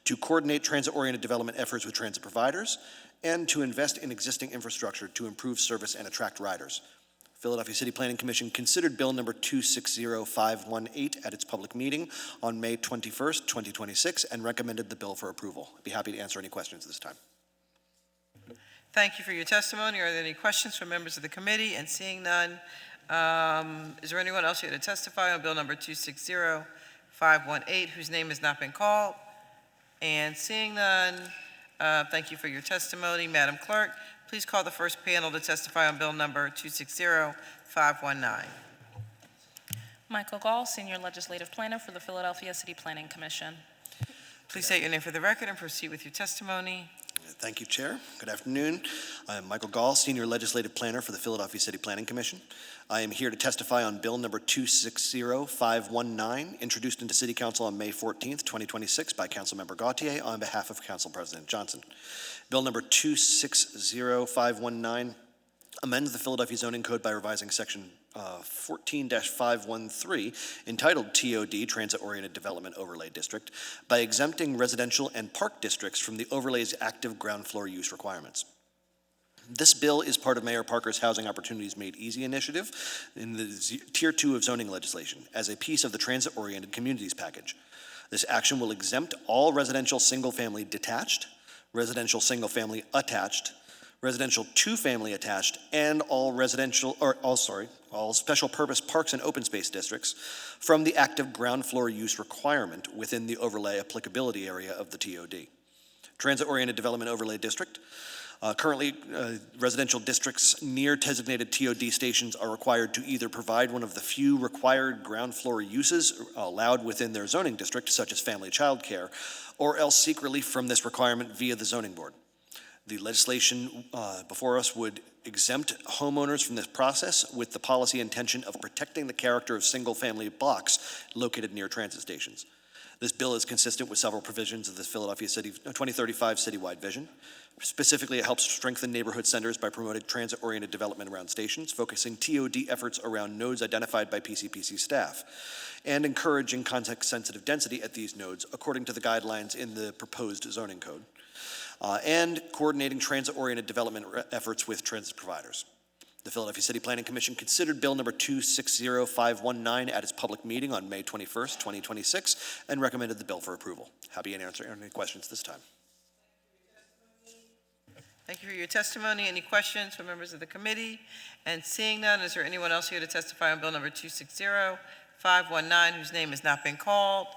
to coordinate transit-oriented development efforts with transit providers, and to invest in existing infrastructure to improve service and attract riders. Philadelphia City Planning Commission considered Bill number 260518 at its public meeting on May 21st, 2026, and recommended the bill for approval. I'd be happy to answer any questions this time. Thank you for your testimony. Are there any questions from members of the committee? And seeing none, is there anyone else here to testify on Bill number 260518 whose name has not been called? And seeing none, thank you for your testimony. Madam Clerk, please call the first panel to testify on Bill number 260519. Michael Gall, Senior Legislative Planner for the Philadelphia City Planning Commission. Please state your name for the record and proceed with your testimony. Thank you, Chair. Good afternoon. I am Michael Gall, Senior Legislative Planner for the Philadelphia City Planning Commission. I am here to testify on Bill number 260519, introduced into City Council on May 14th, 2026 by Councilmember Gautier on behalf of Council President Johnson. Bill number 260519 amends the Philadelphia Zoning Code by revising Section 14-513, entitled TOD, Transit-Oriented Development Overlay District, by exempting residential and park districts from the overlay's active ground floor use requirements. This bill is part of Mayor Parker's Housing Opportunities Made Easy initiative in the Tier 2 of zoning legislation as a piece of the Transit-Oriented Communities Package. This action will exempt all residential single-family detached, residential single-family attached, residential two-family attached, and all special purpose parks and open space districts from the active ground floor use requirement within the overlay applicability area of the TOD. Transit-Oriented Development Overlay District. Currently, residential districts near designated TOD stations are required to either provide one of the few required ground floor uses allowed within their zoning district, such as family child care, or else seek relief from this requirement via the zoning board. The legislation before us would exempt homeowners from this process with the policy intention of protecting the character of single-family blocks located near transit stations. This bill is consistent with several provisions of the Philadelphia City 2035 citywide vision. Specifically, it helps strengthen neighborhood centers by promoting transit-oriented development around stations, focusing TOD efforts around nodes identified by PCPC staff, and encouraging context-sensitive density at these nodes according to the guidelines in the proposed zoning code. And coordinating transit-oriented development efforts with transit providers. The Philadelphia City Planning Commission considered Bill number 260519 at its public meeting on May 21st, 2026, and recommended the bill for approval. Happy to answer any questions this time. Thank you for your testimony. Any questions from members of the committee? And seeing none, is there anyone else here to testify on Bill number 260519 whose name has not been called?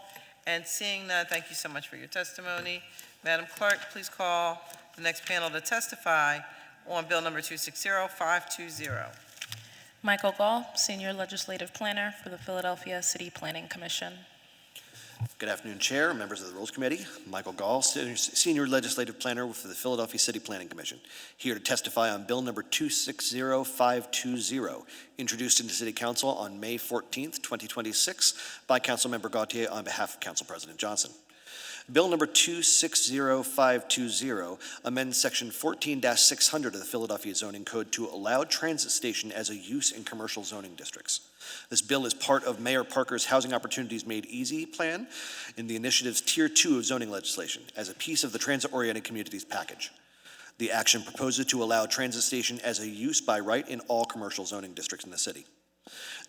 And seeing none, thank you so much for your testimony. Madam Clerk, please call the next panel to testify on Bill number 260520. Michael Gall, Senior Legislative Planner for the Philadelphia City Planning Commission. Good afternoon, Chair, members of the Rules Committee. Michael Gall, Senior Legislative Planner for the Philadelphia City Planning Commission, here to testify on Bill number 260520, introduced into City Council on May 14th, 2026 by Councilmember Gautier on behalf of Council President Johnson. Bill number 260520 amends Section 14-600 of the Philadelphia Zoning Code to allow transit station as a use in commercial zoning districts. This bill is part of Mayor Parker's Housing Opportunities Made Easy plan in the initiative's Tier 2 of zoning legislation as a piece of the Transit-Oriented Communities Package. The action proposes to allow transit station as a use by right in all commercial zoning districts in the city.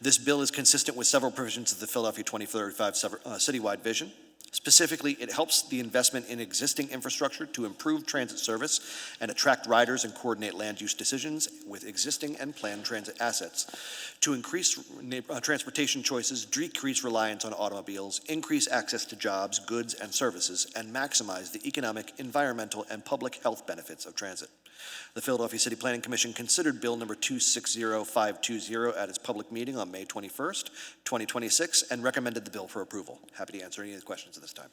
This bill is consistent with several provisions of the Philadelphia 2035 citywide vision. Specifically, it helps the investment in existing infrastructure to improve transit service and attract riders and coordinate land use decisions with existing and planned transit assets to increase transportation choices, decrease reliance on automobiles, increase access to jobs, goods, and services, and maximize the economic, environmental, and public health benefits of transit. The Philadelphia City Planning Commission considered Bill number 260520 at its public meeting on May 21st, 2026, and recommended the bill for approval. Happy to answer any of the questions at this time.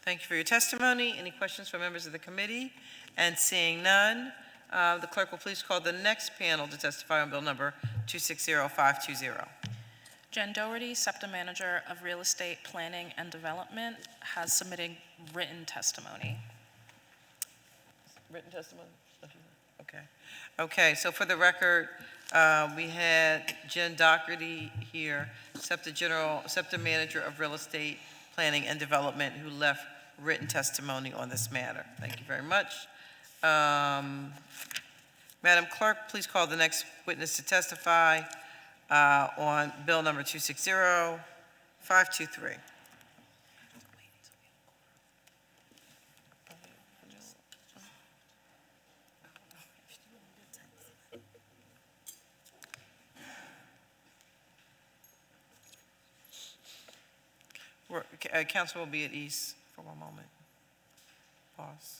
Thank you for your testimony. Any questions from members of the committee? And seeing none, the clerk will please call the next panel to testify on Bill number 260520. Jen Doherty, SEPTA Manager of Real Estate Planning and Development, has submitted written testimony. Written testimony? Okay. Okay, so for the record, We had Jen Doherty here, SEPTA Manager of Real Estate Planning and Development, who left written testimony on this matter. Thank you very much. Madam Clerk, please call the next witness to testify on Bill number 260-523. Council will be at ease for one moment. Pause.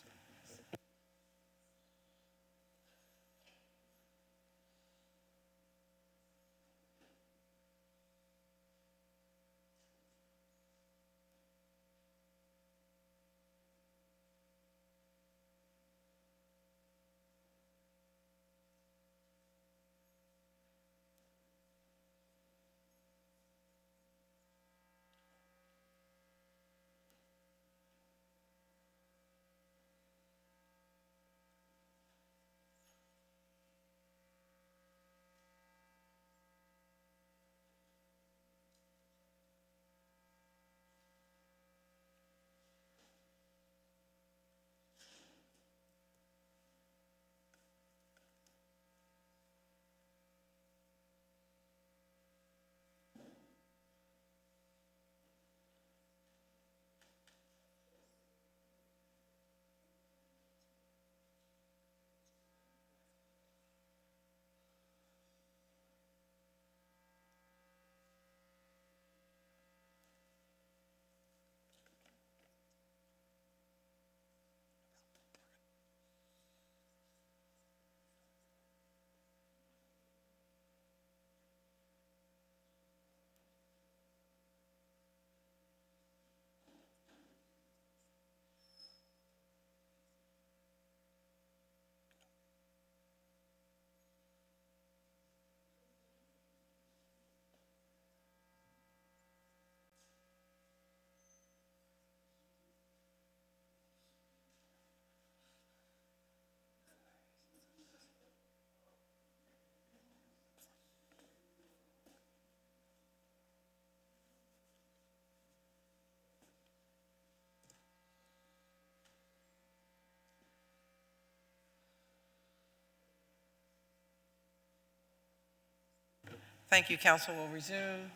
Thank you. Council will resume.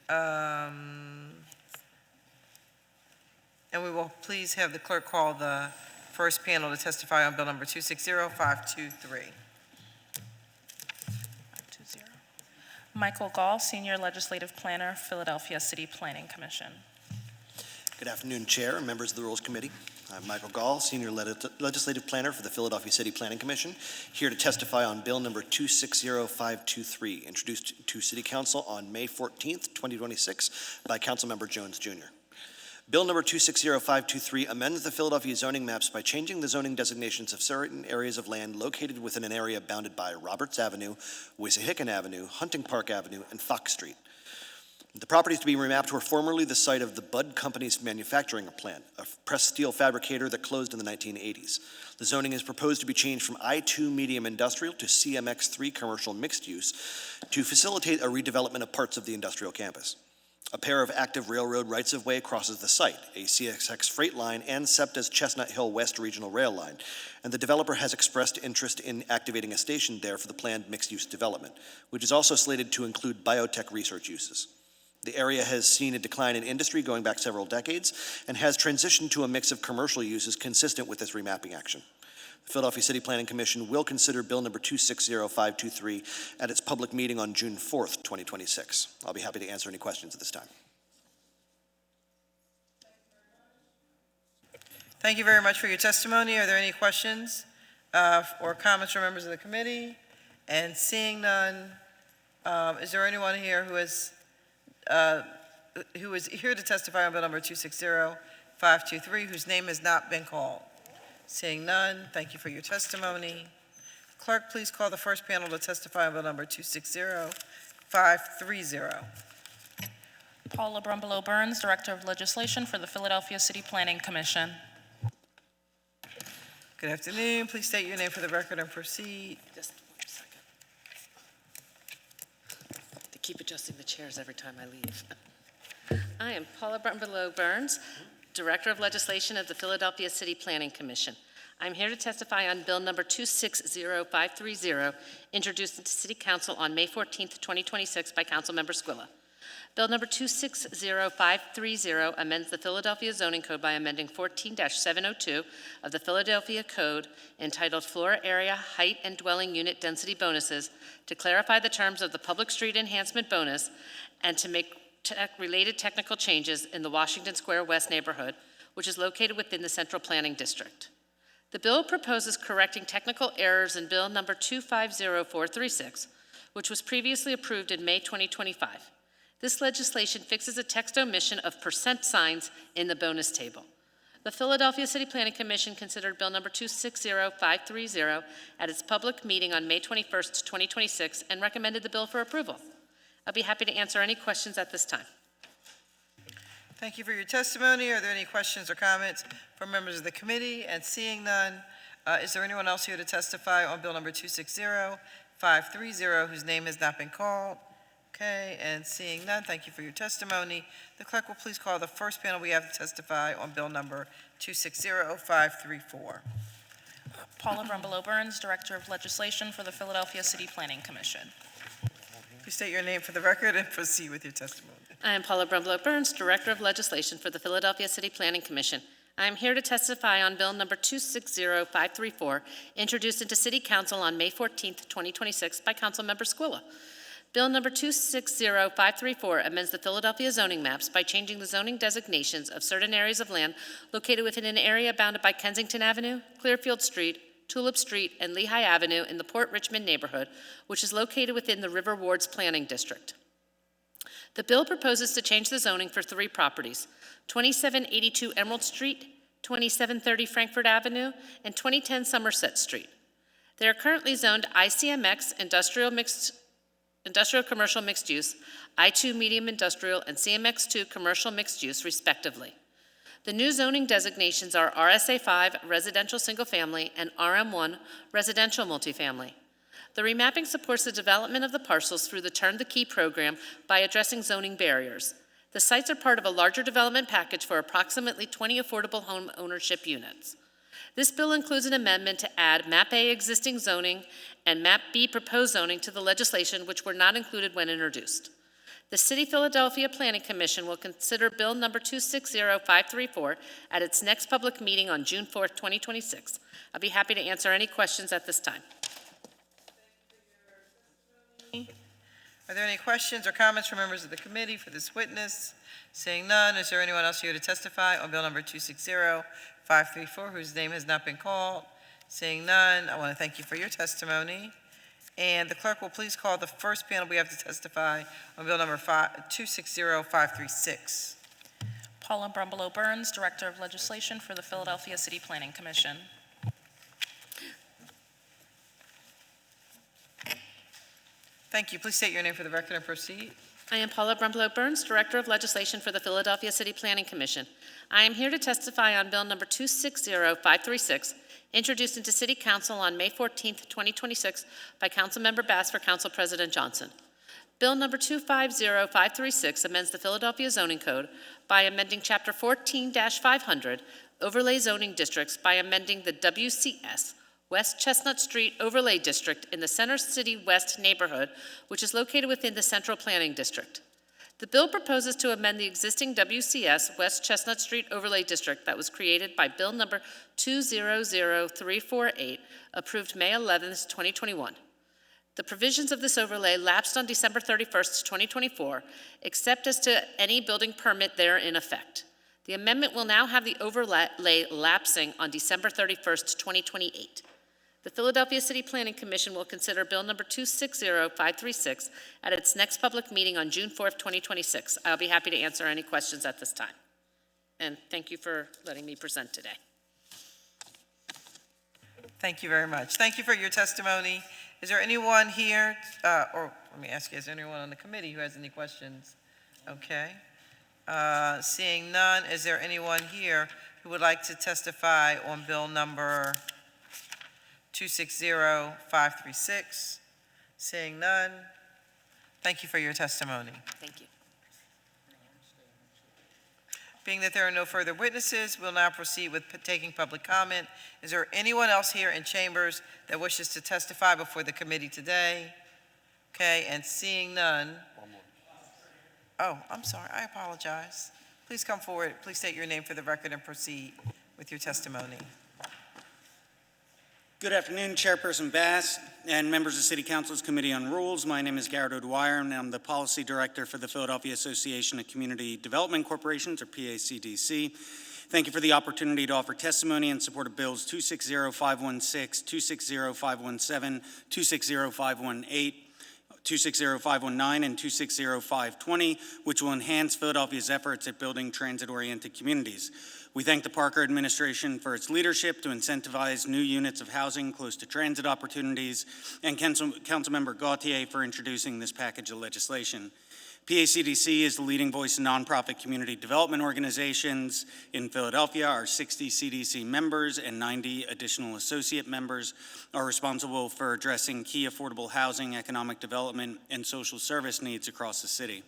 And we will please have the clerk call the first panel to testify on Bill number 260-523. Michael Gall, Senior Legislative Planner, Philadelphia City Planning Commission. Good afternoon, Chair and members of the Rules Committee. I'm Michael Gall, Senior Legislative Planner for the Philadelphia City Planning Commission, here to testify on Bill number 260-523, introduced to City Council on May 14th, 2026 by Councilmember Jones Jr. Bill number 260-523 amends the Philadelphia zoning maps by changing the zoning designations of certain areas of land located within an area bounded by Roberts Avenue, Wissahickon Avenue, Hunting Park Avenue, and Fox Street. The properties to be remapped were formerly the site of the Bud Company's manufacturing plant, a pressed steel fabricator that closed in the 1980s. The zoning is proposed to be changed from I-2 medium industrial to CMX3 commercial mixed use to facilitate a redevelopment of parts of the industrial campus. A pair of active railroad rights-of-way crosses the site, a CSX freight line and SEPTA's Chestnut Hill West Regional Rail Line, and the developer has expressed interest in activating a station there for the planned mixed-use development, which is also slated to include biotech research uses. The area has seen a decline in industry going back several decades and has transitioned to a mix of commercial uses consistent with this remapping action. The Philadelphia City Planning Commission will consider Bill number 260-523 at its public meeting on June 4th, 2026. I'll be happy to answer any questions at this time. Thank you very much for your testimony. Are there any questions or comments from members of the committee? And seeing none, is there anyone here who is here to testify on Bill number 260-523 whose name has not been called? Seeing none, thank you for your testimony. Clerk, please call the first panel to testify on Bill number 260-530. Paula Brumbelow Burns, Director of Legislation for the Philadelphia City Planning Commission. Good afternoon. Please state your name for the record and proceed. Just 1 second. keep adjusting the chairs every time I leave. I am Paula Brumbelow Burns, Director of Legislation of the Philadelphia City Planning Commission. I'm here to testify on Bill number 260530, introduced into City Council on May 14th, 2026 by Councilmember Squilla. Bill number 260530 amends the Philadelphia Zoning Code by amending 14-702 of the Philadelphia Code entitled Floor Area, Height, and Dwelling Unit Density Bonuses to clarify the terms of the Public Street Enhancement Bonus and to make related technical changes in the Washington Square West neighborhood, which is located within the Central Planning District. The bill proposes correcting technical errors in Bill number 250436, which was previously approved in May 2025. This legislation fixes a text omission of percent signs in the bonus table. The Philadelphia City Planning Commission considered Bill number 260530 at its public meeting on May 21st, 2026, and recommended the bill for approval. I'll be happy to answer any questions at this time. Thank you for your testimony. Are there any questions or comments from members of the committee? And seeing none, is there anyone else here to testify on Bill number 260530 whose name has not been called? Okay, and seeing none, thank you for your testimony. The clerk will please call the first panel we have to testify on Bill number 260534. Paula Brumbelow Burns, Director of Legislation for the Philadelphia City Planning Commission. Please state your name for the record and proceed with your testimony. I am Paula Brumbelow Burns, Director of Legislation for the Philadelphia City Planning Commission. I am here to testify on Bill number 260534, introduced into City Council on May 14th, 2026 by Councilmember Squilla. Bill number 260534 amends the Philadelphia zoning maps by changing the zoning designations of certain areas of land located within an area bounded by Kensington Avenue, Clearfield Street, Tulip Street, and Lehigh Avenue in the Port Richmond neighborhood, which is located within the River Wards Planning District. The bill proposes to change the zoning for 3 properties: 2782 Emerald Street, 2730 Frankfurt Avenue, and 2010 Somerset Street. They are currently zoned ICMX, Industrial Commercial Mixed Use, I2 Medium Industrial, and CMX2 Commercial Mixed Use, respectively. The new zoning designations are RSA5 Residential Single Family and RM1 Residential Multifamily. The remapping supports the development of the parcels through the Turn the Key program by addressing zoning barriers. The sites are part of a larger development package for approximately 20 affordable home ownership units. This bill includes an amendment to add Map A existing zoning and Map B proposed zoning to the legislation, which were not included when introduced. The City Philadelphia Planning Commission will consider Bill number 260534 at its next public meeting on June 4th, 2026. I'll be happy to answer any questions at this time. Are there any questions or comments from members of the committee for this witness? Seeing none, is there anyone else here to testify on Bill number 260534 whose name has not been called? Seeing none, I want to thank you for your testimony. And the clerk will please call the first panel we have to testify on Bill number 260536. Paula Brumbelow Burns, Director of Legislation for the Philadelphia City Planning Commission. Thank you. Please state your name for the record and proceed. I am Paula Brumbelow Burns, Director of Legislation for the Philadelphia City Planning Commission. I am here to testify on Bill number 260536, introduced into City Council on May 14th, 2026 by Councilmember Bass for Council President Johnson. Bill number 250536 amends the Philadelphia Zoning Code by amending Chapter 14-500, Overlay Zoning Districts, by amending the WCS, West Chestnut Street Overlay District in the Center City West neighborhood, which is located within the Central Planning District. The bill proposes to amend the existing WCS West Chestnut Street Overlay District that was created by Bill number 200348, approved May 11th, 2021. The provisions of this overlay lapsed on December 31st, 2024, except as to any building permit there in effect. The amendment will now have the overlay lapsing on December 31st, 2028. The Philadelphia City Planning Commission will consider Bill number 260536 at its next public meeting on June 4th, 2026. I'll be happy to answer any questions at this time. And thank you for letting me present today. Thank you very much. Thank you for your testimony. Is there anyone here, or let me ask you, is there anyone on the committee who has any questions? Okay. Seeing none, is there anyone here who would like to testify on Bill number 260536? Seeing none, Thank you for your testimony. Thank you. Being that there are no further witnesses, we'll now proceed with taking public comment. Is there anyone else here in chambers that wishes to testify before the committee today? Okay, and seeing none. Oh, I'm sorry, I apologize. Please come forward, please state your name for the record and proceed with your testimony. Good afternoon, Chairperson Bass and members of City Council's Committee on Rules. My name is Garrett O'Dwyer, and I'm the Policy Director for the Philadelphia Association of Community Development Corporations, or PACDC. Thank you for the opportunity to offer testimony in support of Bills 260516, 260517, 260518, 260519, and 260520, which will enhance Philadelphia's efforts at building transit-oriented communities. We thank the Parker administration for its leadership to incentivize new units of housing close to transit opportunities, and Councilmember Gautier for introducing this package of legislation. PACDC is the leading voice in nonprofit community development organizations in Philadelphia. Our 60 CDC members and 90 additional associate members are responsible for addressing key affordable housing, economic development, and social service needs across the city.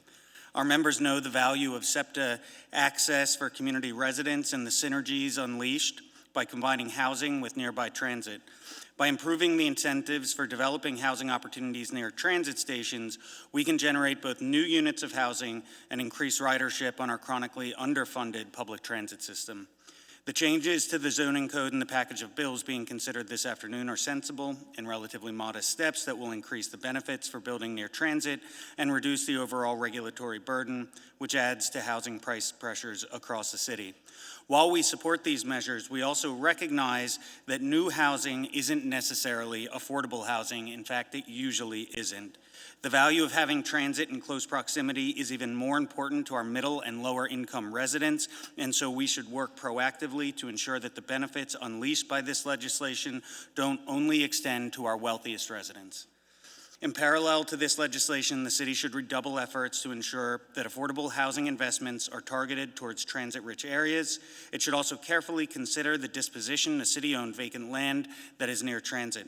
Our members know the value of SEPTA access for community residents and the synergies unleashed by combining housing with nearby transit. By improving the incentives for developing housing opportunities near transit stations, we can generate both new units of housing and increase ridership on our chronically underfunded public transit system. The changes to the zoning code and the package of bills being considered this afternoon are sensible and relatively modest steps that will increase the benefits for building near transit and reduce the overall regulatory burden, which adds to housing price pressures across the city. While we support these measures, we also recognize that new housing isn't necessarily affordable housing. In fact, it usually isn't. The value of having transit in close proximity is even more important to our middle and lower income residents, and so we should work proactively to ensure that the benefits unleashed by this legislation don't only extend to our wealthiest residents. In parallel to this legislation, the city should redouble efforts to ensure that affordable housing investments are targeted towards transit-rich areas. It should also carefully consider the disposition of city-owned vacant land that is near transit.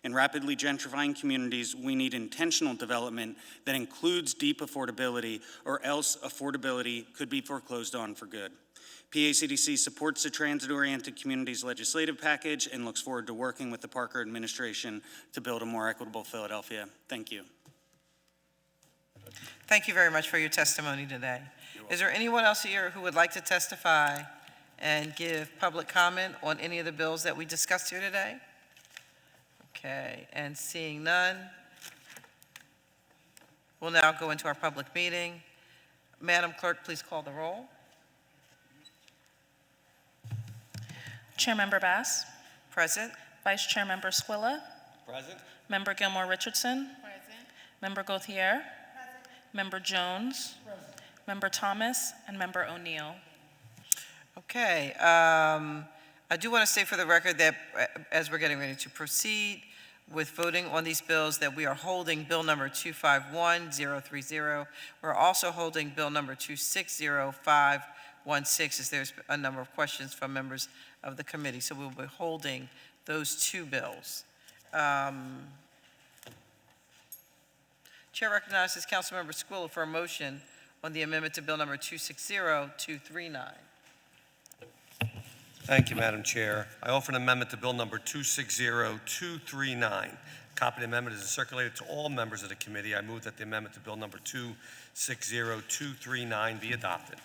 In rapidly gentrifying communities, we need intentional development that includes deep affordability, or else affordability could be foreclosed on for good. PACDC supports the transit-oriented communities legislative package and looks forward to working with the Parker administration to build a more equitable Philadelphia. Thank you. Thank you very much for your testimony today. Is there anyone else here who would like to testify and give public comment on any of the bills that we discussed here today? Okay, and seeing none, we'll now go into our public meeting. Madam Clerk, please call the roll. Chairmember Bass. Present. Vice Chairmember Squilla. Present. Member Gilmore Richardson. Present. Member Gauthier. Present. Member Jones. Present. Member Thomas and Member O'Neill. Okay, I do want to say for the record that as we're getting ready to proceed with voting on these bills, that we are holding Bill number 251030. We're also holding Bill number 260516, as there's a number of questions from members of the committee. So we'll be holding those two bills. Chair recognizes Councilmember Squilla for a motion on the amendment to Bill number 260239. Thank you, Madam Chair. I offer an amendment to Bill number 260239. A copy of the amendment is circulated to all members of the committee. I move that the amendment to Bill number 260239 be adopted.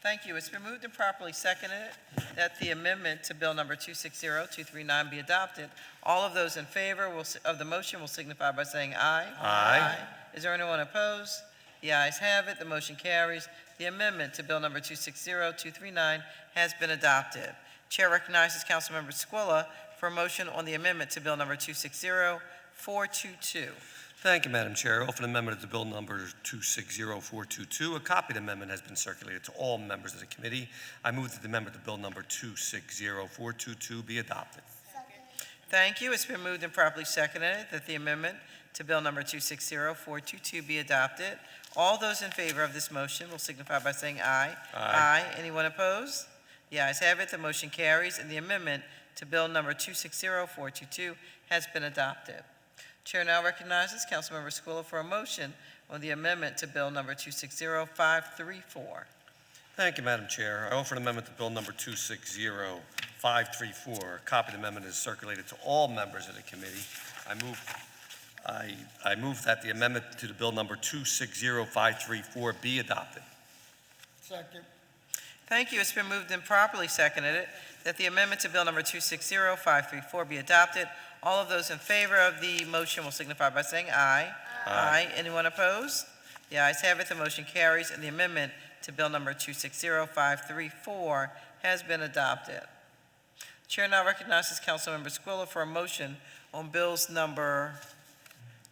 Thank you. It's been moved and properly seconded that the amendment to Bill number 260239 be adopted. All of those in favor of the motion will signify by saying aye. Aye. Is there anyone opposed? The ayes have it. The motion carries. The amendment to Bill number 260239 has been adopted. Chair recognizes Councilmember Squilla for a motion on the amendment to Bill number 260422. Thank you, Madam Chair. I offer an amendment to Bill number 260422. A copy of the amendment has been circulated to all members of the committee. I move that the amendment to Bill number 260422 be adopted. Thank you. It's been moved and properly seconded that the amendment to Bill number 260422 be adopted. All those in favor of this motion will signify by saying aye. Aye. Anyone opposed? The ayes have it. The motion carries, and the amendment to Bill number 260422 has been adopted. Chair now recognizes Councilmember Squilla for a motion on the amendment to Bill number 260534. Thank you, Madam Chair. I offer an amendment to Bill number 260534. A copy of the amendment is circulated to all members of the committee. I move that the amendment to the Bill number 260534 be adopted. Second. Thank you. It's been moved and properly seconded that the amendment to Bill number 260534 be adopted. All of those in favor of the motion will signify by saying aye. Aye. Anyone opposed? The ayes have it. The motion carries, and the amendment to Bill number 260534 has been adopted. Chair now recognizes Councilmember Squilla for a motion on Bills number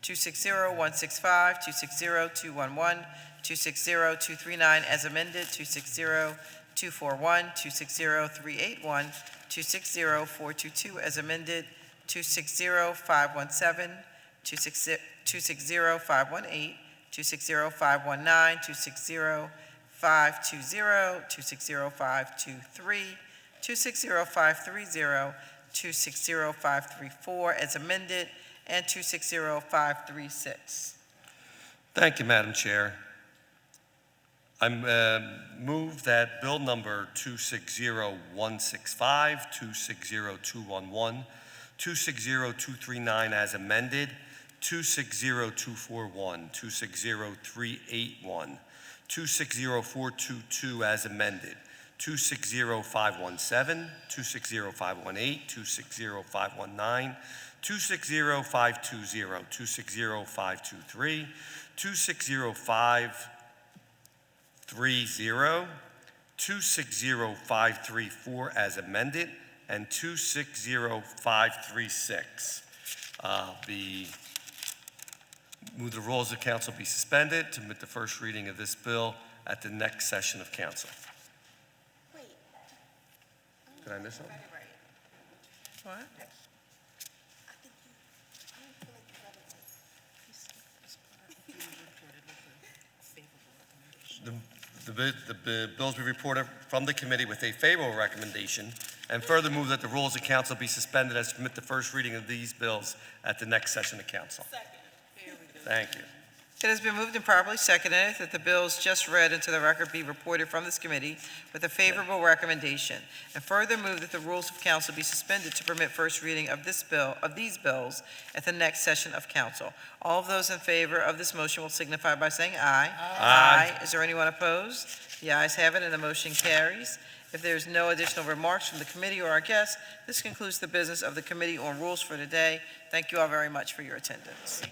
260165, 260211, 260239 as amended, 260241, 260381, 260422 as amended, 260517, 260518, 260519, 260520, 260523, 260530, 260534 as amended, and 260536. Thank you, Madam Chair. I move that Bill number 260165, 260211, 260239 as amended, 260241, 260381, 260422 as amended, 260517, 260518, 260519, 260520, 260523, 260530, 260534 as amended, and 260536. Move the rules of council be suspended to permit the first reading of this bill at the next session of council. Did I miss something? What? The bills be reported from the committee with a favorable recommendation, and further move that the rules of council be suspended as to permit the first reading of these bills at the next session of council. Thank you. It has been moved and properly seconded that the bills just read into the record be reported from this committee with a favorable recommendation, and further move that the rules of council be suspended to permit first reading of these bills at the next session of council. All of those in favor of this motion will signify by saying aye. Aye. Is there anyone opposed? The ayes have it, and the motion carries. If there's no additional remarks from the committee or our guests, this concludes the business of the Committee on Rules for today. Thank you all very much for your attendance.